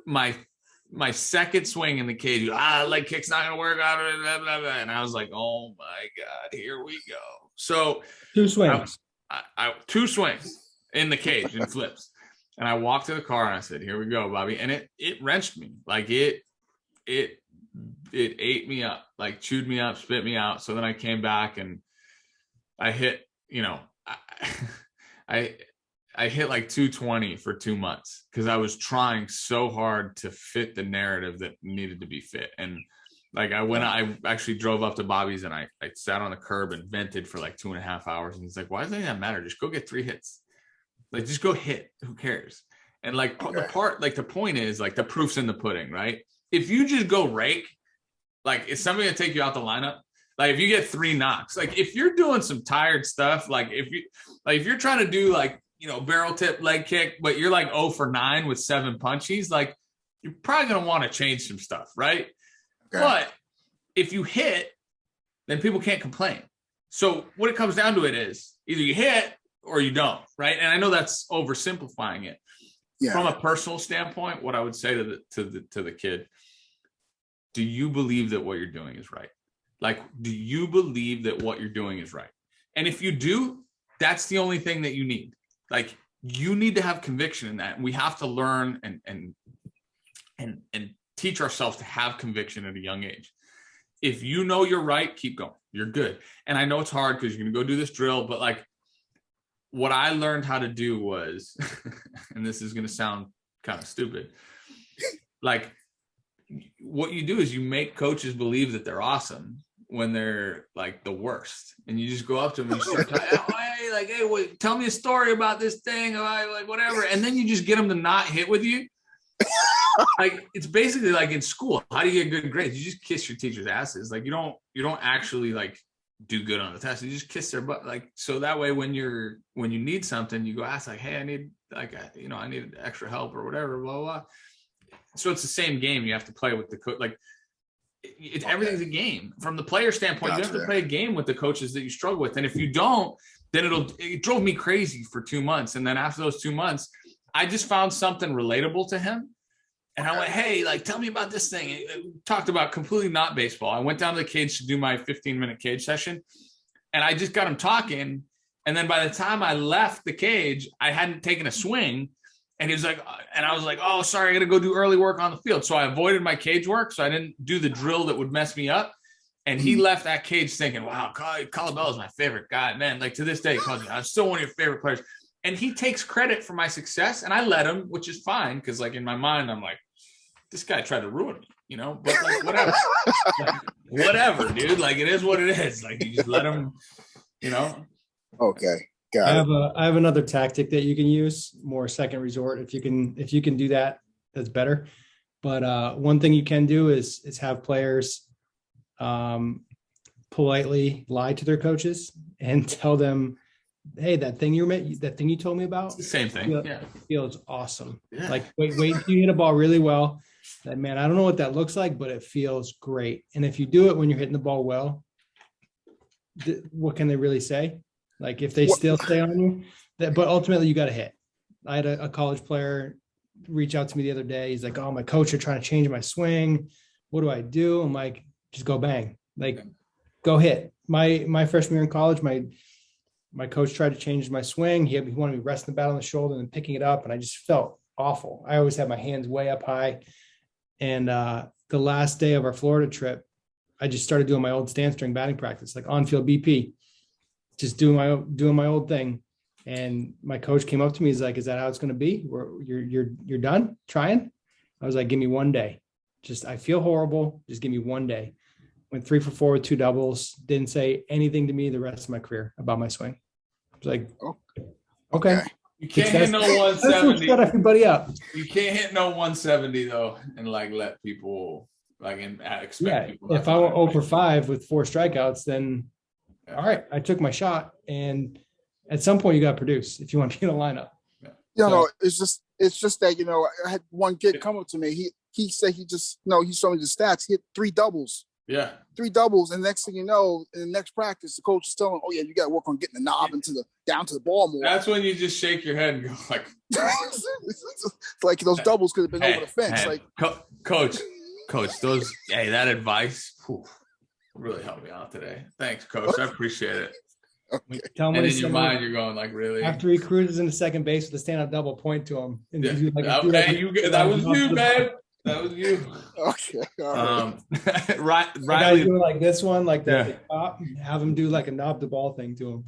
My second swing in the cage, leg kick's not gonna work out, blah, blah, blah. And I was like, oh my God, here we go. So 2 swings. I 2 swings in the cage and flips. And I walked to the car and I said, here we go, Bobby. And it wrenched me. Like it ate me up, like chewed me up, spit me out. So then I came back and I hit, I hit like 220 for 2 months because I was trying so hard to fit the narrative that needed to be fit. And like I actually drove up to Bobby's, and I sat on the curb and vented for like 2.5 hours. And he's like, why does that matter? Just go get 3 hits. Like, just go hit. Who cares? And like the point is, like, the proof's in the pudding, right? If you just go rake, like, it's something to take you out the lineup. Like, if you get 3 knocks, like if you're doing some tired stuff, like if you're trying to do like, barrel tip leg kick, but you're like 0 for 9 with 7 punchies, like, you're probably going to want to change some stuff, right? Okay. But if you hit, then people can't complain. So what it comes down to is either you hit or you don't, right? And I know that's oversimplifying it. Yeah. From a personal standpoint, what I would say to the kid, do you believe that what you're doing is right? Like, do you believe that what you're doing is right? And if you do, that's the only thing that you need. Like, you need to have conviction in that. And we have to learn and teach ourselves to have conviction at a young age. If you know you're right, keep going. You're good. And I know it's hard because you're going to go do this drill, but like, what I learned how to do was, and this is going to sound kind of stupid, like, what you do is you make coaches believe that they're awesome when they're like the worst. And you just go up to them and you start hey, wait, tell me a story about this thing, or like whatever. And then you just get them to not hit with you. Like, it's basically like in school. How do you get good grades? You just kiss your teacher's asses. Like, you don't actually like do good on the test. You just kiss their butt. Like, so that way when you need something, you go ask, like, hey, I need I need extra help or whatever, blah, blah. So it's the same game you have to play with the coach. Like, everything's a game. From the player standpoint, you have to play a game with the coaches that you struggle with. And if you don't, then it drove me crazy for 2 months. And then after those 2 months, I just found something relatable to him. And I went, hey, like, tell me about this thing. It talked about completely not baseball. I went down to the cage to do my 15-minute cage session, and I just got him talking. And then by the time I left the cage, I hadn't taken a swing. And he was like, and I was like, oh, sorry, I got to go do early work on the field. So I avoided my cage work. So I didn't do the drill that would mess me up. And he left that cage thinking, wow, Colabello is my favorite guy, man. Like, to this day, he calls me, I'm still one of your favorite players. And he takes credit for my success. And I let him, which is fine. Cause like in my mind, I'm like, this guy tried to ruin me, but like, whatever, whatever, dude. Like, it is what it is. Like, you just let him, Okay. Got it. I have another tactic that you can use, more second resort. If you can do that, that's better. But one thing you can do is have players politely lie to their coaches and tell them, hey, that thing you told me about, it's the same thing. Feels awesome. Yeah. Like, wait till you hit a ball really well. That, man, I don't know what that looks like, but it feels great. And if you do it when you're hitting the ball well, what can they really say? Like, if they still stay on you, but ultimately you got to hit. I had a college player reach out to me the other day. He's like, oh, my coach are trying to change my swing. What do I do? I'm like, just go bang. Like, go hit. My freshman year in college, my coach tried to change my swing. He wanted me resting the bat on the shoulder and picking it up. And I just felt awful. I always had my hands way up high. And the last day of our Florida trip, I just started doing my old stance during batting practice, like on-field BP, just doing my old thing. And my coach came up to me. He's like, is that how it's going to be? You're done trying? I was like, give me one day. I feel horrible. Just give me one day. went 3 for 4 with 2 doubles. Didn't say anything to me the rest of my career about my swing. I was like, okay. You can't hit no That's 170. what shut everybody up. You can't hit no 170 though, and like let people like expect Yeah, people. if I went 0 for 5 with 4 strikeouts, then all right, I took my shot. And at some point, you got to produce if you want to be in the lineup. No, it's just that I had one kid come up to me. He said he showed me the stats. He hit 3 doubles. Yeah, 3 doubles, and next thing you know, in the next practice, the coach is telling him, "Oh yeah, you got to work on getting the knob down to the ball more." that's when you just shake your head and go like, it's like those doubles could have been over the fence. Like, coach, those that advice really helped me out today. Thanks, coach. I appreciate it. okay. Tell him And when in your mind, you're going like, really? after he cruises into second base with a stand-up double, point to him. And Yeah. do That was you, man. That was you. Okay. All right. Riley doing like this one, like that. Yeah. Have him do like a knob the ball thing to him.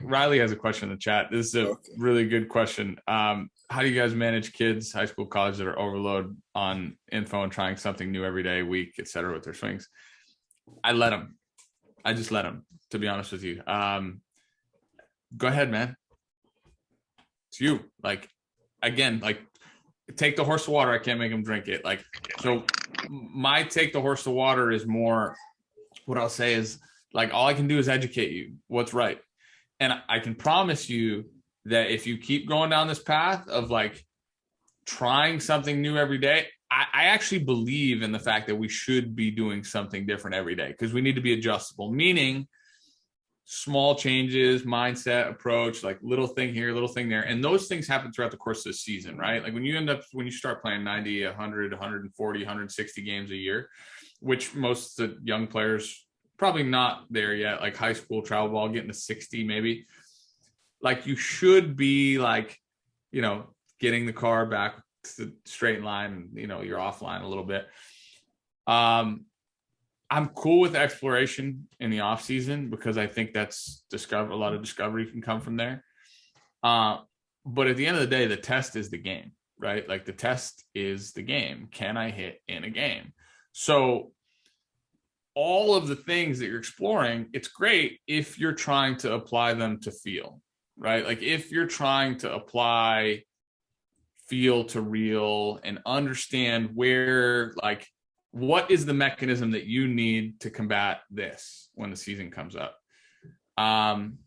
Riley has a question in the chat. This is a really good question. How do you guys manage kids, high school, college, that are overloaded on info and trying something new every day, week, et cetera, with their swings? I just let them, to be honest with you. Go ahead, man. It's you. Like, again, like, take the horse to water. I can't make them drink it. Like, so my take the horse to water is more, what I'll say is, like, all I can do is educate you what's right. And I can promise you that if you keep going down this path of like trying something new every day, I actually believe in the fact that we should be doing something different every day because we need to be adjustable, meaning small changes, mindset, approach, like little thing here, little thing there. And those things happen throughout the course of the season, right? Like when you start playing 90, 100, 140, 160 games a year, which most of the young players probably not there yet, like high school travel ball, getting to 60 maybe. Like you should be like, getting the car back to the straight line, you're offline a little bit. I'm cool with exploration in the off season because I think that's a lot of discovery can come from there. But at the end of the day, the test is the game, right? Like the test is the game. Can I hit in a game? So all of the things that you're exploring, it's great if you're trying to apply them to feel, right? Like if you're trying to apply feel to real and understand where, like, what is the mechanism that you need to combat this when the season comes up? And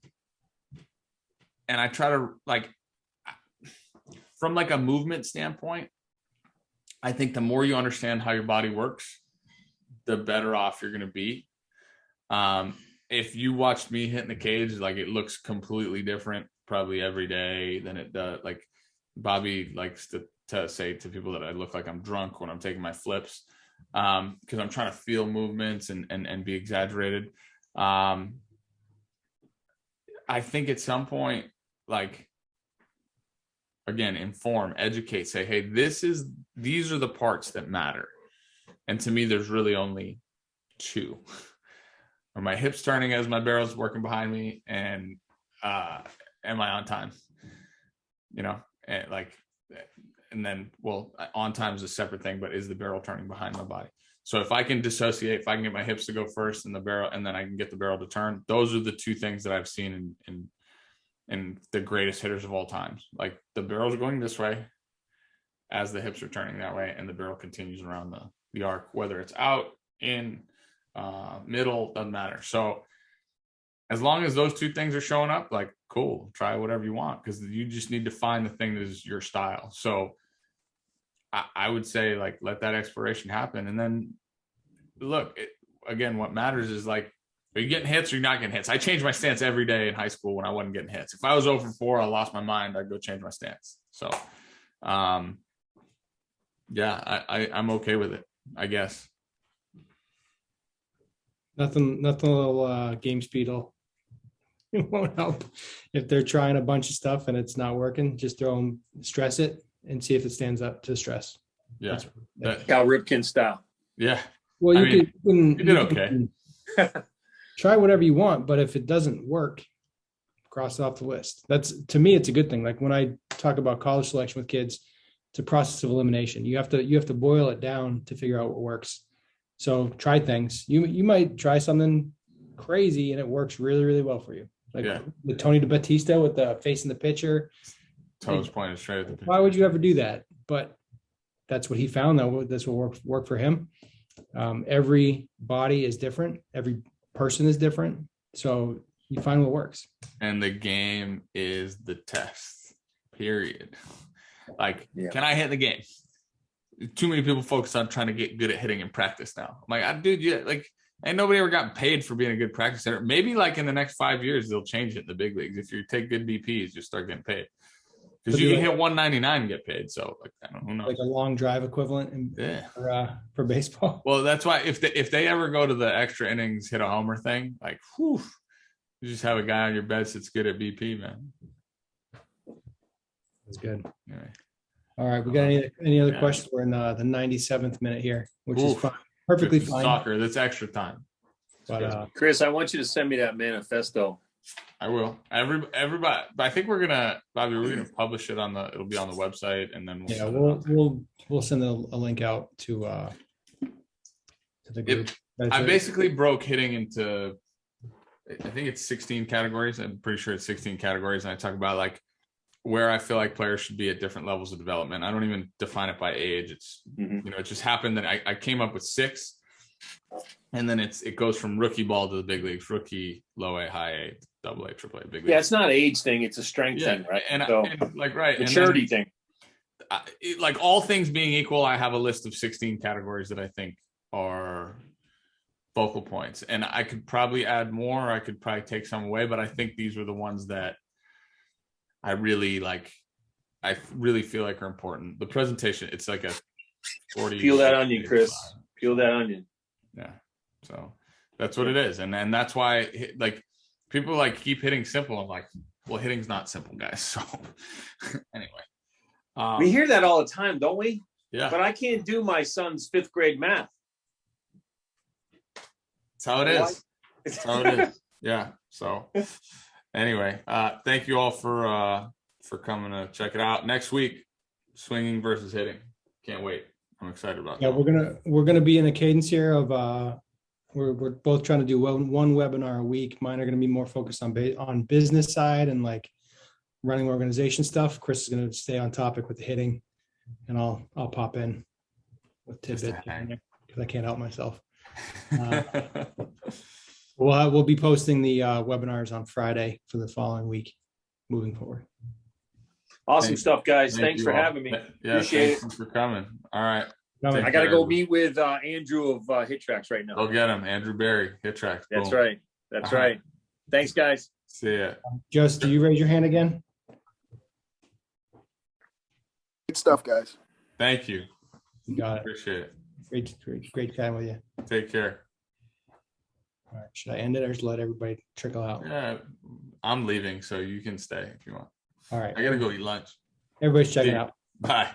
I try to, like, from like a movement standpoint, I think the more you understand how your body works, the better off you're going to be. If you watched me hit in the cage, like it looks completely different probably every day than it does. Like Bobby likes to say to people that I look like I'm drunk when I'm taking my flips because I'm trying to feel movements and be exaggerated. I think at some point, like, again, inform, educate, say, hey, these are the parts that matter. And to me, there's really only 2. Are my hips turning as my barrel's working behind me, and am I on time? And then, well, on time is a separate thing, but is the barrel turning behind my body? So if I can dissociate, if I can get my hips to go first and the barrel, and then I can get the barrel to turn, those are the 2 things that I've seen in the greatest hitters of all times. Like the barrel's going this way as the hips are turning that way, and the barrel continues around the arc, whether it's out, in, middle, doesn't matter. So as long as those 2 things are showing up, like, cool, try whatever you want, because you just need to find the thing that is your style. So I would say, like, let that exploration happen. And then look, again, what matters is, like, are you getting hits or you're not getting hits? I changed my stance every day in high school when I wasn't getting hits. If I was 0 for 4, I lost my mind, I'd go change my stance. So yeah, I'm okay with it, I guess. Nothing a little game speed it won't help. If they're trying a bunch of stuff and it's not working, just throw them, stress it, and see if it stands up to stress. Yeah. Cal Ripken style. Yeah. Well, you did okay. Try whatever you want, but if it doesn't work, cross it off the list. That's, to me, it's a good thing. Like when I talk about college selection with kids, it's a process of elimination. You have to boil it down to figure out what works. So try things. You might try something crazy and it works really, really well for you. Like the Tony Batista with the facing the pitcher. Toes pointed straight at the pitcher. Why would you ever do that? But that's what he found. This will work for him. Every body is different. Every person is different. So you find what works. And the game is the test. Period. Like, can I hit the game? Too many people focus on trying to get good at hitting in practice now. I'm like, dude, ain't nobody ever gotten paid for being a good practice hitter. Maybe like in the next 5 years, they'll change it in the big leagues. If you take good BPs, you start getting paid. Because you can hit 199 and get paid. So like, I don't know, who knows? Like a long drive equivalent for baseball. Well, that's why if they ever go to the extra innings, hit a homer thing, like, whew, you just have a guy on your bench that's good at BP, man. That's good. Anyway. All right, we got any other questions? We're in the 97th minute here, which is fine. Perfectly fine. Soccer, that's extra time. But Chris, I want you to send me that manifesto. I will. Everybody, but I think we're gonna publish it it'll be on the website, and then we'll send a link out to the group. I basically broke hitting into, I think it's 16 categories. I'm pretty sure it's 16 categories, and I talk about like where I feel like players should be at different levels of development. I don't even define it by age. It's it just happened that I came up with 6, and then it goes from rookie ball to the big leagues: rookie, low A, high A, double A, triple A, big league. Yeah, it's not age thing; it's a strength thing, right? And maturity thing. Like all things being equal, I have a list of 16 categories that I think are focal points, and I could probably add more. I could probably take some away, but I think these were the ones that I really like. I really feel like are important. The presentation, it's like a 40. Peel that onion, Chris. Peel that onion. Yeah. So that's what it is. And that's why like people like keep hitting simple. I'm like, well, hitting's not simple, guys. So anyway. We hear that all the time, don't we? Yeah. But I can't do my son's 5th grade math. That's how it is. That's how it is. Yeah. So anyway, thank you all for coming to check it out. Next week, swinging versus hitting. Can't wait. I'm excited about that. Yeah, we're gonna be in a cadence here of we're both trying to do one webinar a week. Mine are gonna be more focused on business side and like running organization stuff. Chris is gonna stay on topic with the hitting, and I'll pop in with tidbits because I can't help myself. We'll be posting the webinars on Friday for the following week moving forward. Awesome stuff, guys. Thanks for having me. Yeah, appreciate thanks for coming. All right. I got to go meet with Andrew of Hit Tracks right now. Go get him. Andrew Berry, Hit Tracks. That's right. That's right. Thanks, guys. See ya. Just, do you raise your hand again? Good stuff, guys. Thank you. You got it. Appreciate it. Great time with you. Take care. All right. Should I end it or just let everybody trickle out? Yeah, I'm leaving, so you can stay if you want. All right. I gotta go eat lunch. Everybody's checking out. Bye.